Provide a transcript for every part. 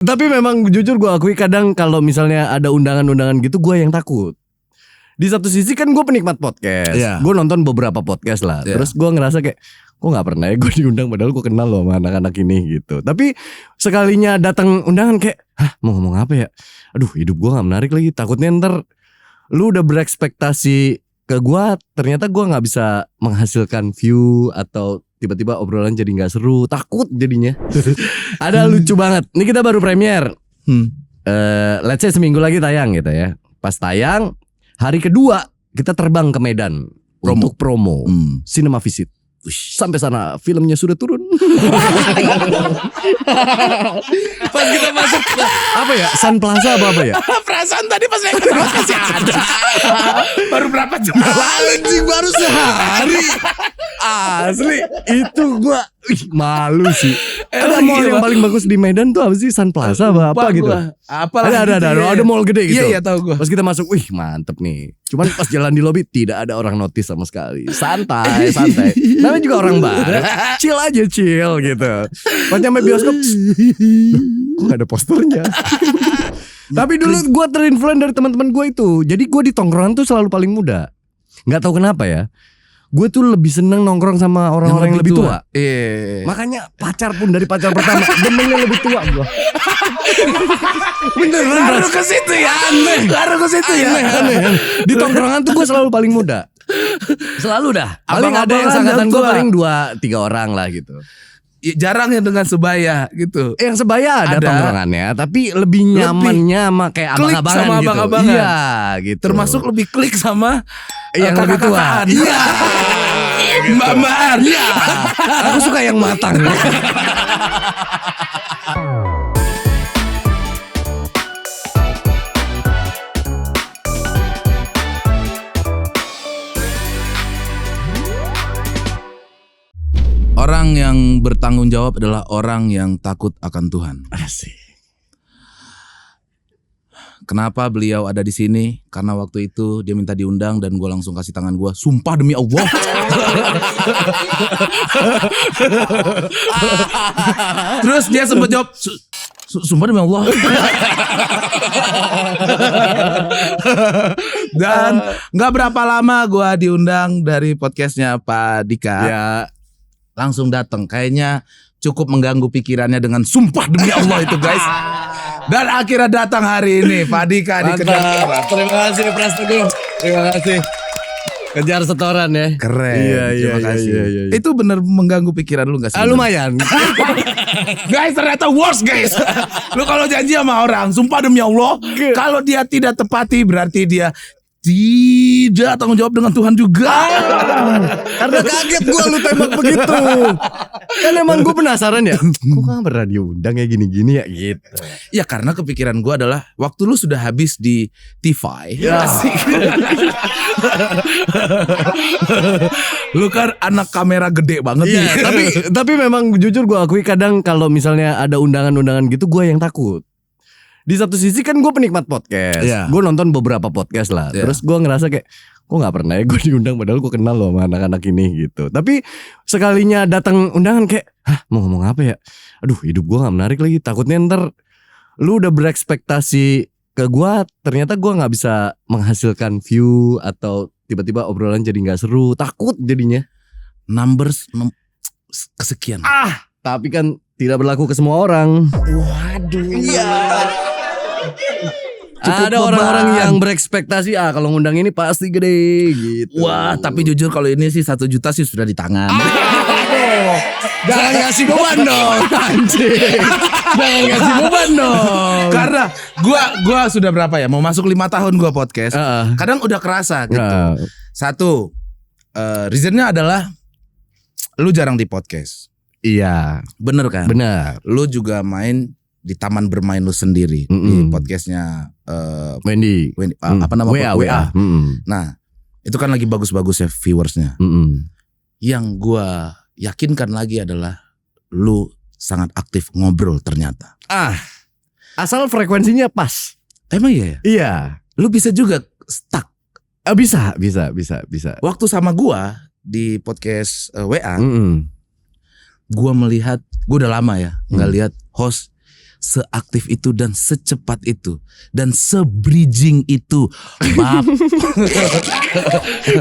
Tapi memang jujur gue akui kadang kalau misalnya ada undangan-undangan gitu gue yang takut. Di satu sisi kan gue penikmat podcast, gue nonton beberapa podcast lah. Terus gue ngerasa kayak kok nggak pernah ya gue diundang padahal gue kenal loh sama anak-anak ini gitu. Tapi sekalinya datang undangan kayak, mau ngomong apa ya? Aduh hidup gue nggak menarik lagi. Takutnya ntar lu udah berekspektasi ke gue, ternyata gue nggak bisa menghasilkan view atau tiba-tiba obrolan jadi nggak seru. Takut jadinya. Ada lucu banget. Ini kita baru premier. Let's say seminggu lagi tayang gitu ya. Pas tayang hari kedua kita terbang ke Medan untuk promo Cinema Visit. Sampai sana filmnya sudah turun. Pas kita masuk apa ya? Sun Plaza apa ya? Perasaan tadi pas naik pesawat masih ada. Baru berapa jam Anjing baru sehari. Asli itu gua malu sih. Ada mall yang paling bagus di Medan tuh apa sih? Sun Plaza apa gitu? Ada mall gede gitu. Iya tahu gua. Pas kita masuk, wih mantep nih. Cuman pas jalan di lobi tidak ada orang notice sama sekali. Santai. Namanya juga orang barat. Chill aja gitu. Pas nyampe bioskop, kok gak ada posternya. Tapi dulu gue terinfluence dari teman-teman gue itu. Jadi gue di tongkrongan tuh selalu paling muda. Gak tahu kenapa ya. Gue tuh lebih seneng nongkrong sama orang-orang yang lebih tua. Makanya pacar pun dari pacar pertama demennya lebih tua gue. Beneran Baru ke situ ya. Aneh. Di tongkrongan tuh gue selalu paling muda. Selalu dah. Paling ada yang seangkatan gue paling 2-3 orang lah gitu. Jarang yang dengan sebaya gitu. Yang sebaya ada tongkrongannya, tapi lebih nyamannya sama kayak abang-abangan sama gitu. abang-abangan. Iya gitu. Termasuk lebih klik sama yang lebih tua. Iya. Mbak-mbak. Iya. Aku suka yang matang. Orang yang bertanggung jawab adalah orang yang takut akan Tuhan. Asik. Kenapa beliau ada di sini? Karena waktu itu dia minta diundang dan gue langsung kasih tangan gue. Sumpah demi Allah. Terus dia sempat jawab, sumpah demi Allah. Dan gak berapa lama gue diundang dari podcastnya Pak Dika. Ya. Langsung datang. Kayaknya cukup mengganggu pikirannya dengan sumpah demi Allah itu guys. Dan akhirnya datang hari ini Pak Dika di Kedap. Terima kasih Pras Teguh. Terima kasih. Kejar setoran ya. Keren. Iya, terima kasih. Iya. Itu bener mengganggu pikiran lu gak sih? Lumayan. Guys ternyata worse guys. Lu kalau janji sama orang, sumpah demi Allah, kalau dia tidak tepati berarti dia tidak tanggung jawab dengan Tuhan juga. Karena kaget gue lu tembak begitu. Kan emang gue penasaran ya. Kok gak pernah diundang ya gini-gini ya gitu. Ya karena kepikiran gue adalah waktu lu sudah habis di TV. Ya. Lu kan anak kamera gede banget nih. Tapi memang jujur gue akui kadang kalau misalnya ada undangan-undangan gitu gue yang takut. Di satu sisi kan gue penikmat podcast, gue nonton beberapa podcast lah. Terus gue ngerasa kayak kok nggak pernah ya gue diundang padahal gue kenal loh sama anak-anak ini gitu. Tapi sekalinya datang undangan kayak, mau ngomong apa ya? Aduh hidup gue nggak menarik lagi. Takutnya ntar lu udah berekspektasi ke gue, ternyata gue nggak bisa menghasilkan view atau tiba-tiba obrolan jadi nggak seru. Takut jadinya. Numbers kesekian. Tapi kan tidak berlaku ke semua orang. Waduh. Iya. Ada orang-orang yang berekspektasi kalau ngundang ini pasti gede gitu. Wah, tapi jujur kalau ini sih 1 juta sih sudah di tangan. Jangan ngasih beban dong, anjing. Jangan ngasih beban dong. Karena gua sudah berapa ya? Mau masuk 5 tahun gua podcast. Kadang udah kerasa gitu. Satu, reasonnya adalah lu jarang di podcast. Iya. Bener kan? Bener. Lu juga main di taman bermain lu sendiri di podcastnya Wendy. Apa nama WA. Nah itu kan lagi bagus-bagus ya viewersnya. Yang gua yakinkan lagi adalah lu sangat aktif ngobrol ternyata. Asal frekuensinya pas. Emang iya ya? Iya. Lu bisa juga stuck. Bisa. Waktu sama gua di podcast WA, gua melihat, gua udah lama ya nggak lihat host seaktif itu dan secepat itu dan se-bridging itu, Bab.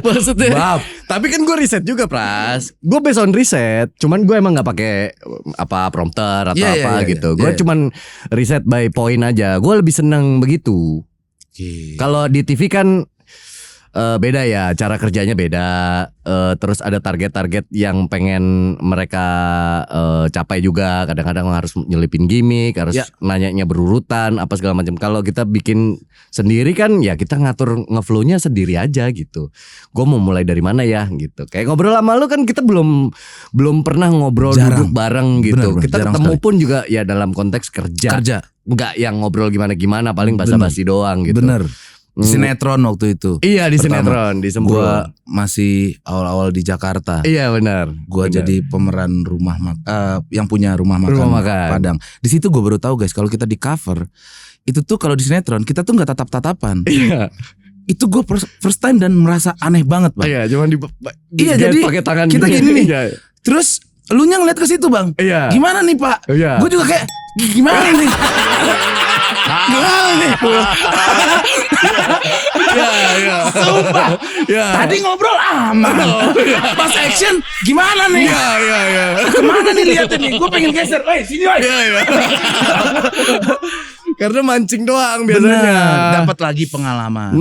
Maksudnya Bab. Tapi kan gue riset juga, Pras. Gue based on riset. Cuman gue emang gak pakai apa prompter atau gitu. Gue cuman riset by point aja. Gue lebih seneng begitu. Kalau di TV kan beda ya, cara kerjanya beda. Terus ada target-target yang pengen mereka capai juga. Kadang-kadang harus nyelipin gimmick, harus nanyanya berurutan apa segala macam. Kalau kita bikin sendiri kan ya kita ngatur ngeflow-nya sendiri aja gitu. Gue mau mulai dari mana ya gitu. Kayak ngobrol sama lu kan kita belum pernah ngobrol duduk bareng gitu. Bener, kita ketemu sekali. Pun juga ya dalam konteks kerja. Enggak yang ngobrol gimana-gimana, paling basa-basi doang gitu. Bener. Di sinetron waktu itu. Iya di sinetron di Sembul. Gua masih awal-awal di Jakarta. Iya benar. Gua jadi pemeran yang punya rumah makan Padang. Di situ gue baru tahu guys, kalau kita di cover itu tuh kalau di sinetron kita tuh nggak tatap-tatapan. Iya. Itu gue first time dan merasa aneh banget, Bang. Iya, cuman jadi pakai tangan kita gini nih. Terus lu nya ngeliat ke situ, Bang. Iya. Gimana nih, Pak? Iya. Gue juga kayak gimana nih? Gimana nih? Iya. Sumpah. Ya. Tadi ngobrol aman. Pas action gimana nih? Iya. Kemana nih lihatnya nih? Gue pengen geser. Woi, sini woi. Iya. Karena mancing doang biasanya. Dapat lagi pengalaman.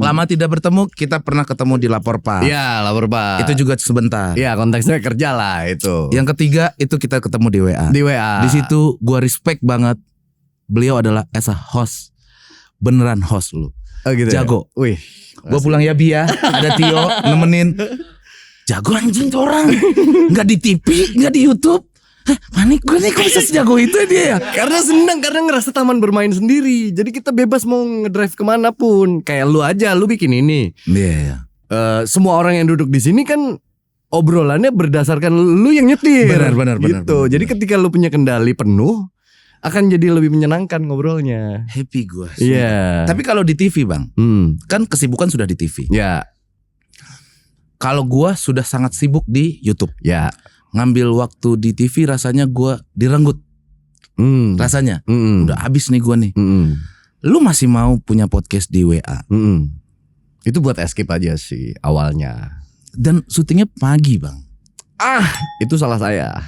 Lama tidak bertemu, kita pernah ketemu di Lapor Pak. Iya, Lapor Pak. Itu juga sebentar. Iya, konteksnya kerja lah itu. Yang ketiga itu kita ketemu di WA. Di WA. Di situ gua respect banget. Beliau adalah as a host. Beneran host lu. Oh gitu. Jago. Ya? Wih. Gua pulang ya Bi ya. Ada Tio nemenin. Jago anjing tuh orang. Enggak di TV, enggak di YouTube. Panik gue nih, kok bisa sejago itu dia ya? Karena senang, karena ngerasa taman bermain sendiri. Jadi kita bebas mau ngedrive kemana pun. Kayak lu aja, lu bikin ini. Iya. Semua orang yang duduk di sini kan obrolannya berdasarkan lu yang nyetir. Benar. Gitu. Jadi ketika lu punya kendali penuh, akan jadi lebih menyenangkan ngobrolnya. Happy gue. Iya. Tapi kalau di TV Bang, kan kesibukan sudah di TV. Ya. Kalau gue sudah sangat sibuk di YouTube. Ya. Ngambil waktu di TV rasanya gue direnggut. Rasanya udah habis nih gue nih. Lu masih mau punya podcast di WA? Itu buat escape aja sih awalnya. Dan syutingnya pagi Bang. Itu salah saya.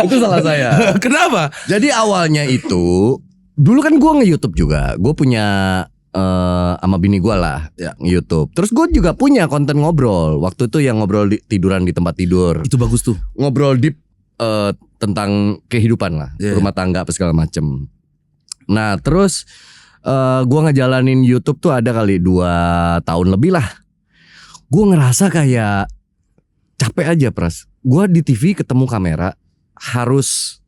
Itu salah saya. Kenapa? Jadi awalnya itu dulu kan gue nge-YouTube juga. Gue punya sama bini gue lah YouTube. Terus gue juga punya konten ngobrol. Waktu itu yang ngobrol tiduran di tempat tidur. Itu bagus tuh. Ngobrol deep tentang kehidupan lah, rumah tangga apa segala macem. Nah terus gue ngejalanin YouTube tuh ada kali 2 tahun lebih lah. Gue ngerasa kayak capek aja Pras. Gue di TV ketemu kamera harus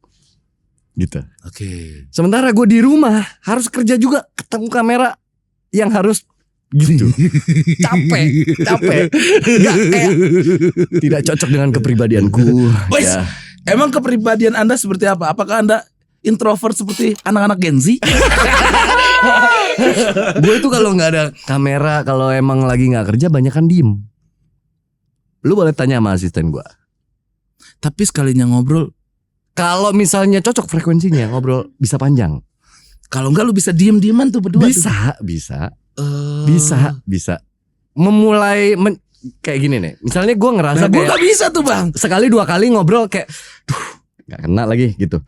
gitu. Oke. Sementara gue di rumah harus kerja juga ketemu kamera yang harus gitu. Capek. Nggak kayak tidak cocok dengan kepribadianku. Ya. Emang kepribadian Anda seperti apa? Apakah Anda introvert seperti anak-anak Gen Z? Gue itu kalau nggak ada kamera, kalau emang lagi nggak kerja banyakan diem. Lu boleh tanya sama asisten gue. Tapi sekalinya ngobrol, kalau misalnya cocok frekuensinya ngobrol bisa panjang. Kalau enggak lu bisa diem-dieman tuh berdua. Bisa. Memulai kayak gini nih. Misalnya gue ngerasa gue gak bisa tuh Bang. Sekali 2 kali ngobrol kayak gak kena lagi gitu.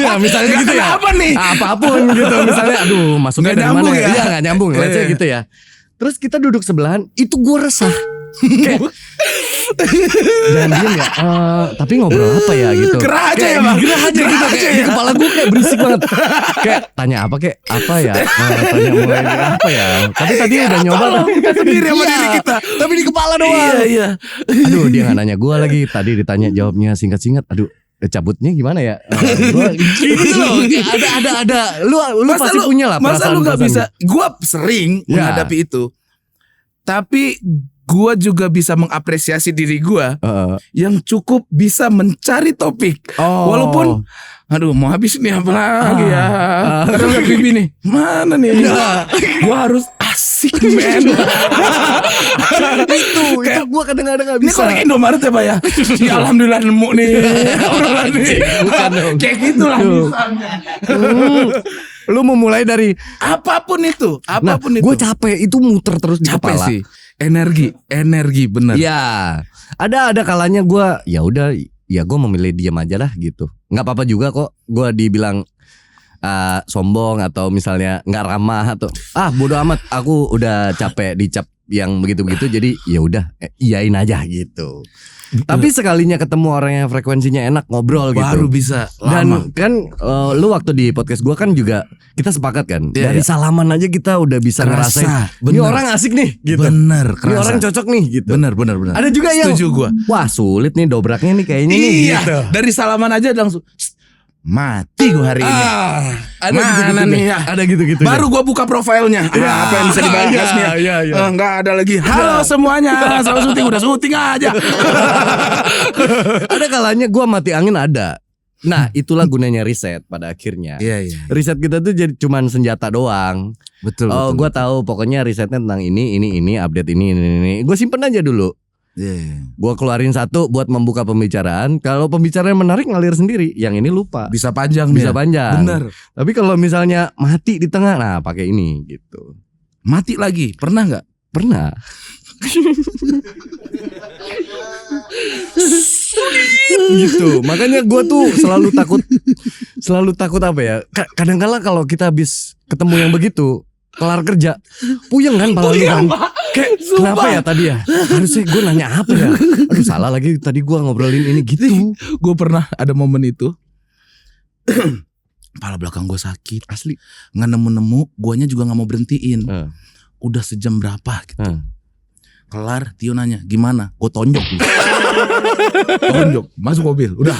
Ya, misalnya gitu ya. Apa nih? Apapun gitu. Misalnya masuknya dari mana ya? Iya gak nyambung. Let's say gitu ya. Terus kita duduk sebelahan, itu gue resah. Kayak jangan diem ya. Tapi ngobrol apa ya gitu. Gerah aja ya Bang. Gerah aja gitu. Kayak di kepala gue kayak berisik banget. Kayak tanya apa ya. Tanya mulai apa ya. Tapi tadi udah nyoba. Kita sendiri sama diri kita. Tapi di kepala doang. Iya. Aduh dia gak nanya gue lagi. Tadi ditanya jawabnya singkat-singkat. Aduh cabutnya gimana ya? Gitu loh. Ada. Lu pasti punya lah. Masa lu gak bisa? Gue sering menghadapi itu. Tapi gue juga bisa mengapresiasi diri gue yang cukup bisa mencari topik. Walaupun mau habis nih apa lagi ya. Kadang bibi nih mana nih. Gue harus asik men. itu gue kadang-kadang gak Ini bisa. kalau Indomaret ya Pak ya. Ya alhamdulillah nemu nih. Obrolan nih. Bukan dong. Kayak gitulah misalnya. Lu memulai dari Apapun itu. Apapun itu. gue capek itu muter terus di capek kepala. sih. Energi bener. Ya, ada kalanya gue ya udah ya gue memilih diam aja lah gitu. Nggak apa-apa juga kok gue dibilang sombong atau misalnya nggak ramah atau bodo amat, aku udah capek dicap yang begitu-begitu, jadi ya udah iyain aja gitu. Tapi sekalinya ketemu orang yang frekuensinya enak ngobrol gitu baru bisa lama. Dan kan lu waktu di podcast gua kan juga kita sepakat kan dari salaman aja kita udah bisa kerasa, ngerasain ini orang asik nih gitu. Bener, kerasa. Ini orang cocok nih gitu. Bener. Ada juga yang setuju gua. Wah sulit nih dobraknya nih kayaknya nih gitu. Dari salaman aja langsung mati gua hari ini. Ada mana gitu-gitu nih ya? Ada gitu-gitu. Baru gua buka profilnya. Apa yang bisa dibahas nih? Enggak ada lagi. Halo semuanya, selamat syuting, udah syuting aja. Ada kalanya gua mati angin ada. Nah, itulah gunanya riset pada akhirnya. Iya. Riset kita tuh jadi cuman senjata doang. Betul. Gua tahu pokoknya risetnya tentang ini, update ini. Gua simpen aja dulu. Gua keluarin satu buat membuka pembicaraan. Kalau pembicaraan menarik ngalir sendiri. Yang ini lupa. Bisa panjang. Bener. Tapi kalau misalnya mati di tengah, nah pakai ini gitu. Mati lagi, pernah nggak? Pernah. Gitu. Makanya gue tuh selalu takut apa ya? Kadang-kala kalau kita habis ketemu yang begitu, kelar kerja, puyeng kan pala lu kan. Kayak kenapa ya tadi ya? Harusnya gue nanya apa ya? Aduh salah lagi tadi gue ngobrolin ini gitu. Gue pernah ada momen itu. Kepala belakang gue sakit. Asli. Nggak nemu-nemu, guanya juga nggak mau berhentiin. Udah sejam berapa gitu. Kelar, Tio nanya, gimana? Gue tonjok. Tonjok, masuk mobil. Udah,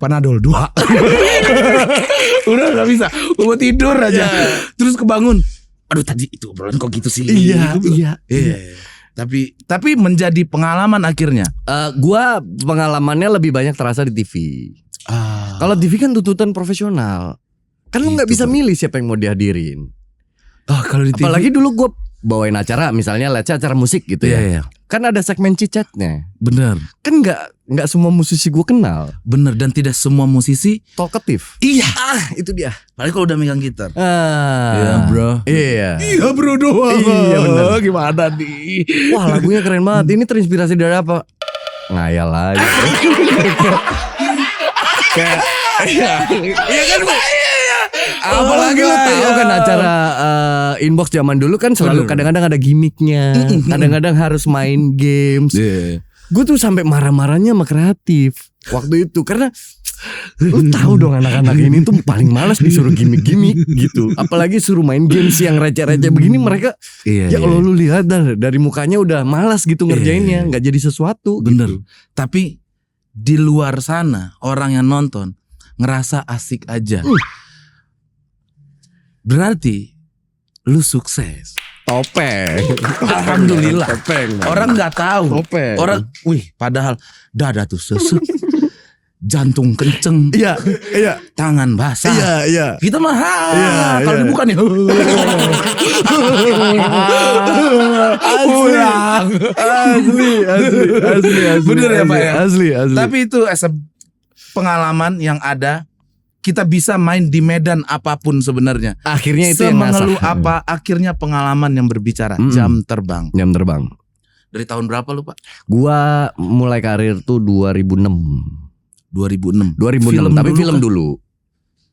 Panadol 2. Udah gak bisa. Gue tidur aja. Terus kebangun. Aduh tadi itu obrolan kok gitu sih. Iya. Tapi menjadi pengalaman akhirnya. Gua pengalamannya lebih banyak terasa di TV. Kalau TV kan tuntutan profesional. Kan lu nggak bisa milih siapa yang mau dihadirin. Kalau di TV. Apalagi dulu gue bawain acara, misalnya let's say acara musik gitu ya. Iya. Kan ada segmen cicatnya. Bener. Kan nggak semua musisi gue kenal. Bener, dan tidak semua musisi talkative. Iya. Itu dia. Paling kalau udah megang gitar. Iya bro. Iya bro doang. Iya bener. Gimana nih? Wah lagunya keren banget. Ini terinspirasi dari apa? Ngayal aja. Kayak iya kan. Apalagi lu tahu kan acara inbox zaman dulu kan selalu kadang-kadang ada gimmicknya, kadang-kadang harus main games. Gue tuh sampai marah-marahnya sama kreatif waktu itu karena lu tahu dong anak-anak ini tuh paling malas disuruh gimmick-gimmick gitu. Apalagi suruh main games yang receh-receh begini mereka. Ya Allah lu lihat dari mukanya udah malas gitu ngerjainnya, nggak jadi sesuatu. Bener. Gitu. Tapi di luar sana orang yang nonton ngerasa asik aja. Berarti lu sukses. Topeng. Alhamdulillah. Topeng. Orang nggak tahu. Topeng. Orang, padahal dada tuh sesek, jantung kenceng. Iya. Tangan basah. Iya. Kita mah kalau dibuka nih. Asli. Bener ya Pak ya. Asli. Tapi itu pengalaman yang ada. Kita bisa main di medan apapun sebenarnya. Akhirnya itu yang mengeluh apa? Akhirnya pengalaman yang berbicara. Jam terbang. Dari tahun berapa lu Pak? Gua mulai karir tuh 2006. 2006. Tapi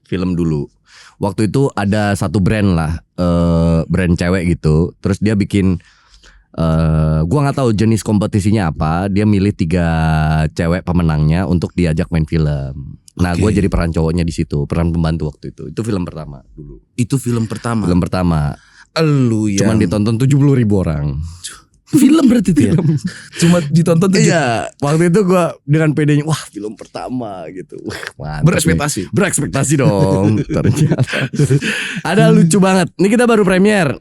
film dulu. Waktu itu ada satu brand lah, brand cewek gitu. Terus dia bikin, gua nggak tahu jenis kompetisinya apa. Dia milih 3 cewek pemenangnya untuk diajak main film. Nah, gue jadi peran cowoknya di situ, peran pembantu waktu itu. Itu film pertama dulu. Itu film pertama. Elu ya. Cuman ditonton 70.000 orang. Film berarti itu ya. Cuma ditonton 70. Iya. Waktu itu gue dengan pedenya, wah film pertama gitu. Wah, berekspektasi dong. Ternyata ada lucu banget. Ini kita baru premier.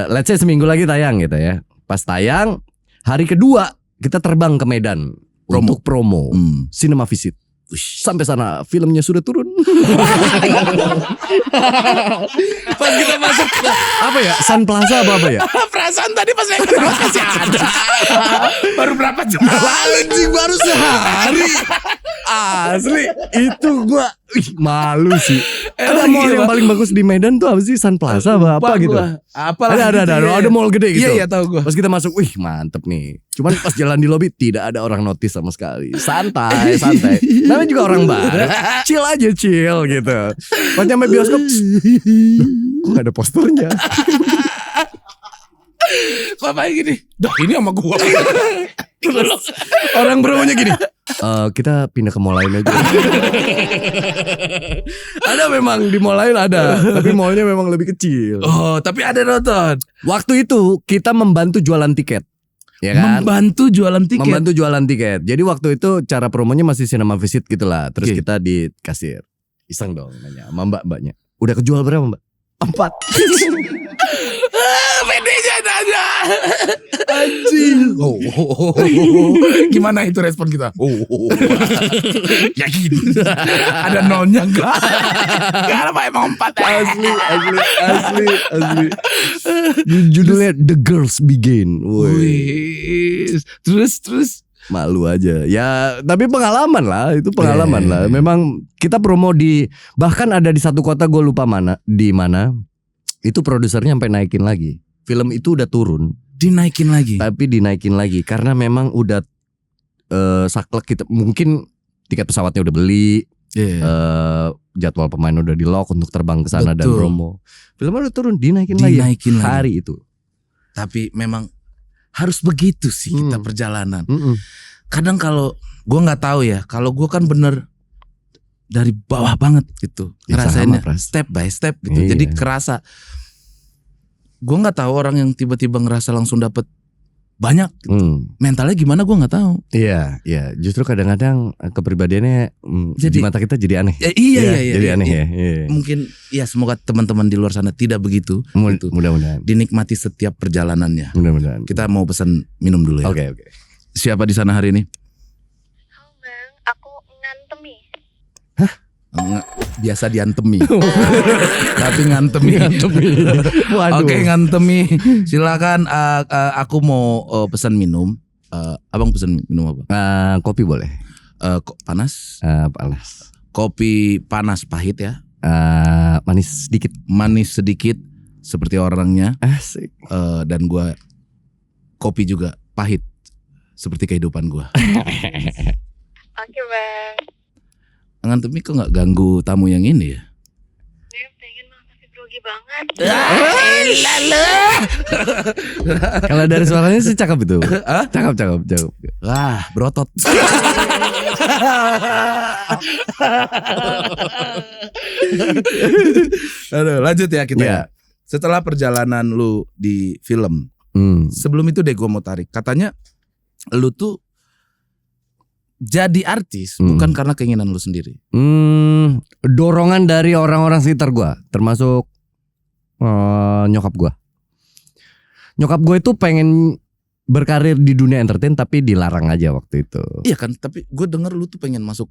Let's say seminggu lagi tayang gitu ya. Pas tayang hari kedua kita terbang ke Medan untuk promo Cinema Visit. Sampai sana filmnya sudah turun. Pas kita masuk apa ya? Sun Plaza apa ya? Perasaan tadi pas naik pesawat masih ada. Baru berapa jam lalu? Baru sehari. Asli itu gua malu sih. Ada mall yang paling bagus di Medan tuh apa sih? Sun Plaza apa gitu? Ada mall gede gitu. Iya tahu gua. Pas kita masuk, mantep nih. Cuman pas jalan di lobi tidak ada orang notice sama sekali. Santai. Namanya juga orang barat. Chill gitu. Pas nyampe bioskop, kok gak ada posternya? Bapak gini, ini sama gua. Terus orang promonya gini, kita pindah ke mall lain aja. Ada memang di mall lain ada, tapi mallnya memang lebih kecil. Oh, tapi ada nonton. Waktu itu kita membantu jualan tiket. Ya kan? Membantu jualan tiket. Jadi waktu itu cara promonya masih cinema visit gitulah. Terus kita di kasir. Iseng dong nanya sama mbak-mbaknya. Udah kejual berapa mbak? 4. Pedenya nanya. Anjing. Gimana itu respon kita? Yakin. Ada nolnya enggak? Enggak apa emang 4. Asli. Judulnya The Girls Begin. Terus malu aja. Ya, tapi pengalaman lah, itu pengalaman lah. Memang kita promo bahkan ada di satu kota gue lupa di mana. Itu produsernya sampai naikin lagi. Film itu udah turun, dinaikin lagi. Tapi dinaikin lagi karena memang udah saklek kita. Mungkin tiket pesawatnya udah beli. Jadwal pemain udah di lock untuk terbang ke sana dan promo. Filmnya udah turun, dinaikin lagi hari itu. Tapi memang harus begitu sih kita perjalanan. Kadang kalau gue nggak tahu ya, kalau gue kan bener dari bawah banget gitu ngerasainnya, step by step gitu. Jadi kerasa. Gue nggak tahu orang yang tiba-tiba ngerasa langsung dapet banyak gitu. Mentalnya gimana gue nggak tahu. Iya. Justru kadang-kadang kepribadiannya di mata kita jadi aneh. Iya. Jadi aneh ya. Mungkin ya semoga teman-teman di luar sana tidak begitu. Gitu. Mudah-mudahan. Dinikmati setiap perjalanannya. Mudah-mudahan. Kita mau pesan minum dulu ya. Oke. Siapa di sana hari ini? Halo Bang, aku ngantemi. Hah? Biasa diantemi. Tapi ngantemi. Waduh. Oke, ngantemi. Silakan, aku mau pesan minum. Abang pesan minum apa? Kopi boleh. Panas? Panas. Kopi panas pahit ya. Manis sedikit seperti orangnya. Asik. Dan gua kopi juga pahit seperti kehidupan gua. Oke Bang. Ngantemi kok nggak ganggu tamu yang ini ya? Dia pengen Bang, tapi grogi banget. Kalau dari suaranya sih cakep itu. Cakep. Wah, berotot. Aduh, lanjut ya kita. Ya. Setelah perjalanan lu di film, sebelum itu deh gue mau tarik. Katanya lu tuh jadi artis bukan karena keinginan lu sendiri. Dorongan dari orang-orang sekitar gue, termasuk nyokap gue. Nyokap gue itu pengen berkarir di dunia entertain tapi dilarang aja waktu itu. Iya kan, tapi gue denger lu tuh pengen masuk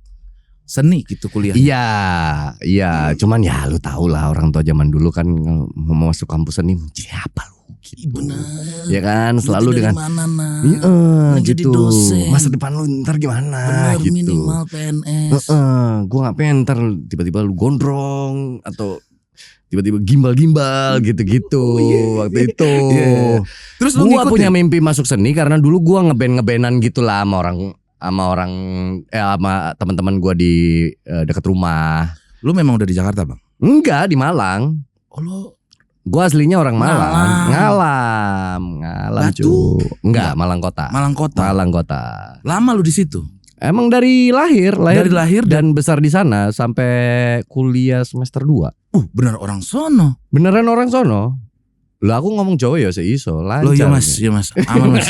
seni gitu kuliah. Iya, cuman ya lu tau lah orang tua zaman dulu kan mau masuk kampus seni siapa lu gitu. Bener. Ya kan selalu dengan jadi gitu. dosen. Masa depan lu ntar gimana gitu. Minimal PNS. Gue gak pengen ntar tiba-tiba lu gondrong atau tiba-tiba gimbal gitu-gitu waktu itu. Terus lu gua punya mimpi masuk seni karena dulu gua ngeband-ngebandan gitu lah sama teman-teman gua di dekat rumah. Lu memang udah di Jakarta, Bang? Enggak, di Malang. Oh, lu gua aslinya orang Malang. Ngalam cu. Enggak, Malang Kota. Lama lu di situ? Emang dari lahir dan besar di sana sampai kuliah semester 2. Bener orang sono. Beneran orang sono. Lah aku ngomong Jawa ya seiso, lancar. Loh ya mas, aman mas.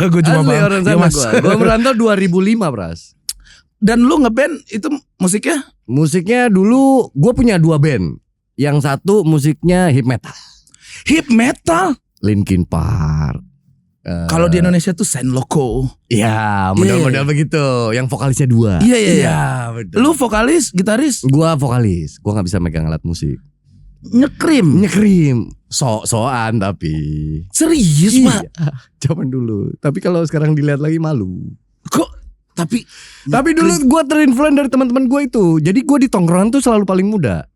Gue cuma orang sama gue merantau 2005 Pras. Dan lu ngeband itu musiknya? Musiknya dulu gue punya 2 band. Yang satu musiknya hip metal. Hip metal? Linkin Park, Kalau di Indonesia tuh Saint Loco. Iya, model-model begitu. Yang vokalisnya 2. Iya, betul. Lu vokalis, gitaris? Gua vokalis. Gua nggak bisa megang alat musik. Nyekrim. Sok-sokan tapi. Serius, Pak? Zaman dulu. Tapi kalau sekarang dilihat lagi malu. Kok? Tapi dulu gua terinfluence dari teman-teman gua itu. Jadi gua di tongkrongan tuh selalu paling muda.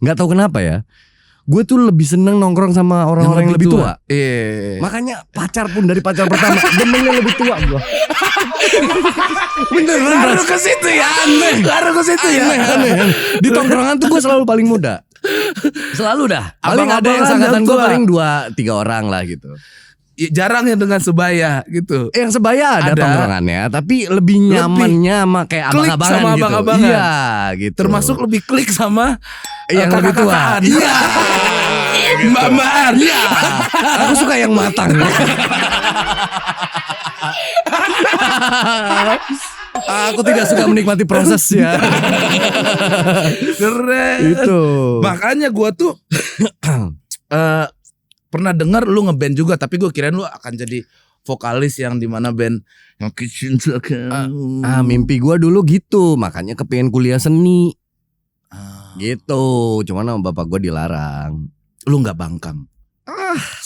Nggak tahu kenapa ya. Gue tuh lebih seneng nongkrong sama orang-orang yang lebih tua. Makanya pacar pun dari pacar pertama demennya lebih tua gue. Beneran. Baru ke situ ya. Aneh. Di tongkrongan tuh gue selalu paling muda. Selalu dah. Paling ada yang seangkatan gue paling 2-3 orang lah gitu. Jarang yang dengan sebaya gitu. Yang sebaya ada tongkrongannya, tapi lebih nyamannya sama kayak abang-abangan sama gitu. Abang-abangan. Iya, gitu. Termasuk lebih klik sama yang lebih tua. Iya. Mbak-mbak. Iya. Aku suka yang matang. Aku tidak suka menikmati prosesnya. Keren. Itu. Makanya gua tuh pernah dengar lu ngeband juga, tapi gue kirain lu akan jadi vokalis yang dimana band yang mimpi gue dulu gitu, makanya kepengen kuliah seni. Gitu, cuman sama bapak gue dilarang. Lu nggak bangkang?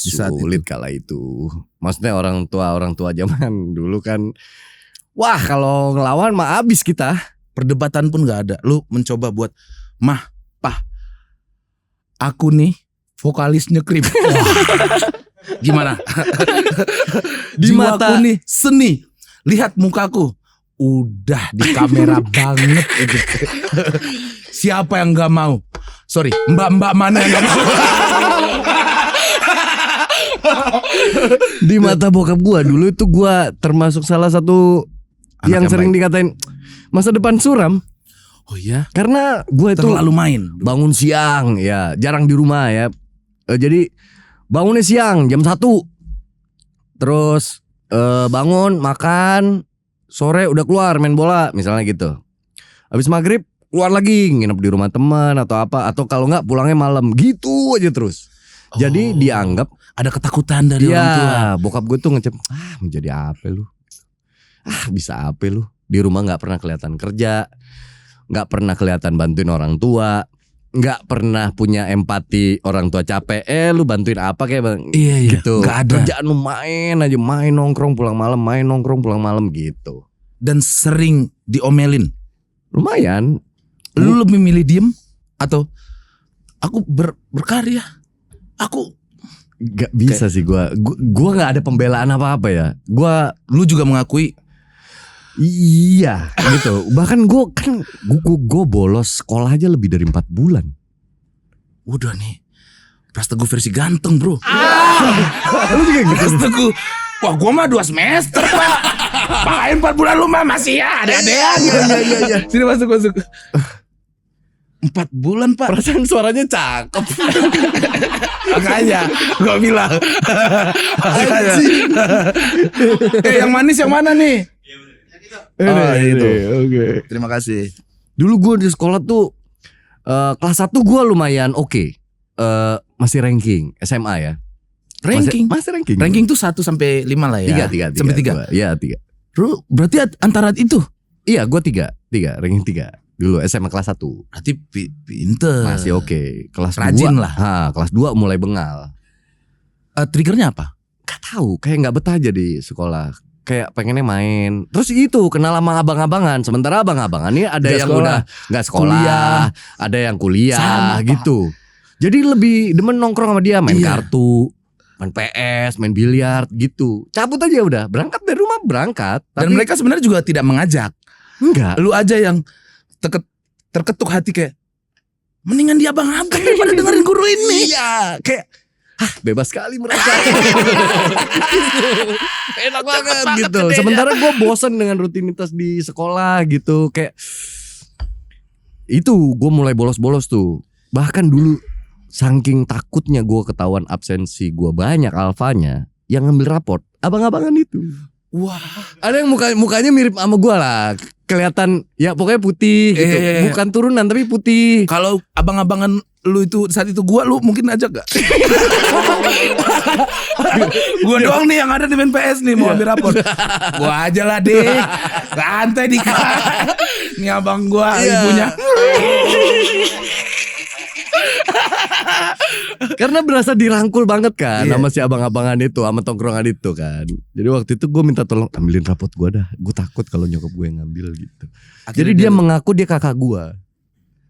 Sulit kala itu. Maksudnya orang tua zaman dulu kan, wah kalau ngelawan mah abis kita. Perdebatan pun nggak ada. Lu mencoba buat Pah, aku nih vokalis Nyekrim. Gimana? Di mata aku nih seni. Lihat mukaku. Udah di kamera banget gitu. Siapa yang gak mau? Sorry, mbak-mbak mana yang gak mau? Di mata bokap gua dulu itu gua termasuk salah satu anak yang sering dikatain masa depan suram. Oh iya? Karena gua itu terlalu main. Bangun siang ya, jarang di rumah ya. Jadi bangunnya siang jam 1. Terus bangun, makan, sore udah keluar main bola misalnya gitu. Habis maghrib keluar lagi nginep di rumah teman atau apa, atau kalau enggak pulangnya malam, gitu aja terus. Jadi dianggap ada ketakutan dari orang tua. Bokap gue tuh ngecap, menjadi apa lu? Bisa apa lu? Di rumah nggak pernah kelihatan kerja, nggak pernah kelihatan bantuin orang tua, nggak pernah punya empati orang tua capek. Lu bantuin apa kayak bang? Iya, gitu. Gak ada. Kerjaan lu main aja, main nongkrong pulang malam, main nongkrong pulang malam gitu. Dan sering diomelin. Lumayan. Lu lebih milih diem atau aku berkarya? Aku gak bisa sih gua nggak ada pembelaan apa ya. Lu juga mengakui. Iya gitu. Bahkan gue bolos sekolah aja lebih dari 4 bulan. Udah nih Pras Teguh versi ganteng bro. Lu juga gitu. Pras Teguh. Wah gue mah 2 semester pak. Pakai 4 bulan lu mah masih ya ada-adaan. Iya. Sini masuk 4 bulan pak. Perasaan suaranya cakep. Makanya gue bilang. Yang manis yang mana nih? Itu. Oke. Terima kasih. Dulu gue di sekolah tuh kelas 1 gue lumayan oke. Masih ranking SMA ya. Ranking? Masih ranking. Ranking tuh 1 sampai 5 lah ya. 3 sampai 3. Iya 3. Berarti antara itu? Iya gue 3 ranking 3. Dulu SMA kelas 1. Berarti pinter. Masih oke. Kelas rajin 2 lah. Kelas 2 mulai bengal. Triggernya apa? Gak tahu, kayak gak betah aja di sekolah. Kayak pengennya main. Terus itu kenal sama abang-abangan. Sementara abang-abangan ini ada yang udah gak sekolah, kuliah. Ada yang kuliah. Sama, gitu. Jadi lebih demen nongkrong sama dia. Main kartu, main PS, main biliar gitu. Cabut aja udah. Berangkat dari rumah berangkat. Dan mereka sebenarnya juga tidak mengajak. Enggak. Lu aja yang terketuk hati kayak mendingan dia abang-abang daripada dengerin guru ini. Iya, kayak bebas sekali mereka. Enak banget gitu. Sementara gue bosen dengan rutinitas di sekolah gitu. Kayak itu gue mulai bolos-bolos tuh. Bahkan dulu saking takutnya gue ketahuan absensi gue banyak alfanya, yang ngambil raport abang-abangan itu. Wah, ada yang mukanya mirip sama gue lah. Kelihatan ya pokoknya putih gitu. Bukan turunan tapi putih. Kalau abang-abangan lu itu saat itu lu mungkin ajak gak? Gua doang nih yang ada di main PS nih mau ambil rapor. Gua aja lah deh. Santai Dika. Ini abang gua ibunya. Karena berasa dirangkul banget kan sama si abang-abangan itu, sama tongkrongan itu kan. Jadi waktu itu gue minta tolong ambilin rapot gue dah. Gue takut kalau nyokap gue yang ngambil gitu. Jadi dia mengaku dia kakak gue.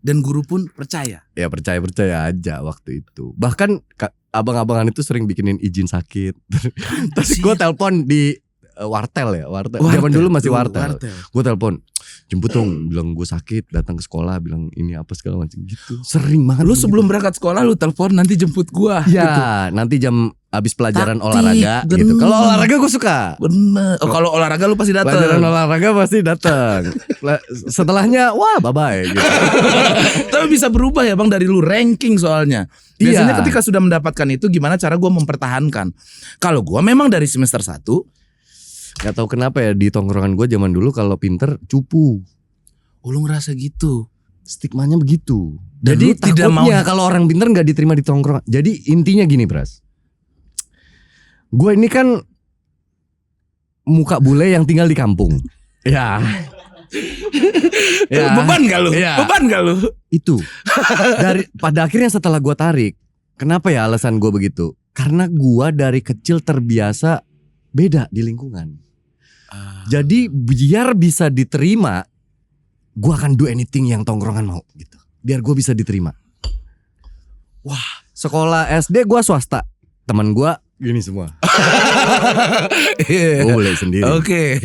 Dan guru pun percaya. Ya percaya aja waktu itu. Bahkan abang-abangan itu sering bikinin izin sakit. Terus gue telepon di wartel ya, wartel. Zaman dulu masih wartel. Gue telepon, jemput dong, bilang gue sakit, datang ke sekolah, bilang ini apa segala macam gitu. Sering banget. Lu sebelum berangkat sekolah lu telepon nanti jemput gue. Ya, gitu. nanti jam habis pelajaran olahraga gitu. Kalau olahraga gue suka. Bener. Oh, kalau olahraga lu pasti datang. Pelajaran olahraga pasti datang. Setelahnya wah bye-bye gitu. Tapi bisa berubah ya Bang dari lu ranking soalnya. Biasanya ketika sudah mendapatkan itu gimana cara gue mempertahankan. Kalau gue memang dari semester 1 gak tahu kenapa ya di tongkrongan gue zaman dulu kalau pinter cupu. Oh lu ngerasa gitu. Stigmanya begitu. Dan jadi tidak takutnya mau kalau orang pinter gak diterima di tongkrongan. Jadi intinya gini Bras. Gue ini kan muka bule yang tinggal di kampung. Ya. Beban gak lu? Beban gak lu? Itu. Pada akhirnya setelah gue tarik. Kenapa ya alasan gue begitu? Karena gue dari kecil terbiasa beda di lingkungan. Jadi biar bisa diterima, gue akan do anything yang tongkrongan mau gitu. Biar gue bisa diterima. Wah, sekolah SD gue swasta. Teman gue gini semua. Gue boleh sendiri. Oke.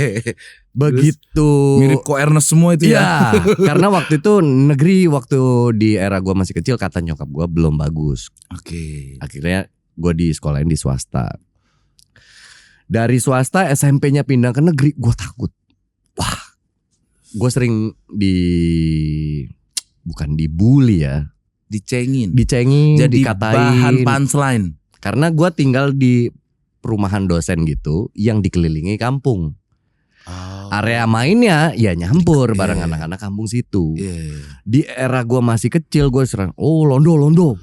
Begitu. Mirip Ko Ernest semua itu ya. Karena waktu itu negeri, waktu di era gue masih kecil kata nyokap gue belum bagus. Oke. Akhirnya gue di sekolahin di swasta. Dari swasta SMP-nya pindah ke negeri, gue takut. Wah, gue sering bukan dibully ya, dicengin, jadi dikatain, bahan punchline. Karena gue tinggal di perumahan dosen gitu, yang dikelilingi kampung. Area mainnya ya nyampur bareng anak-anak kampung situ. Di era gue masih kecil, gue serang, londo.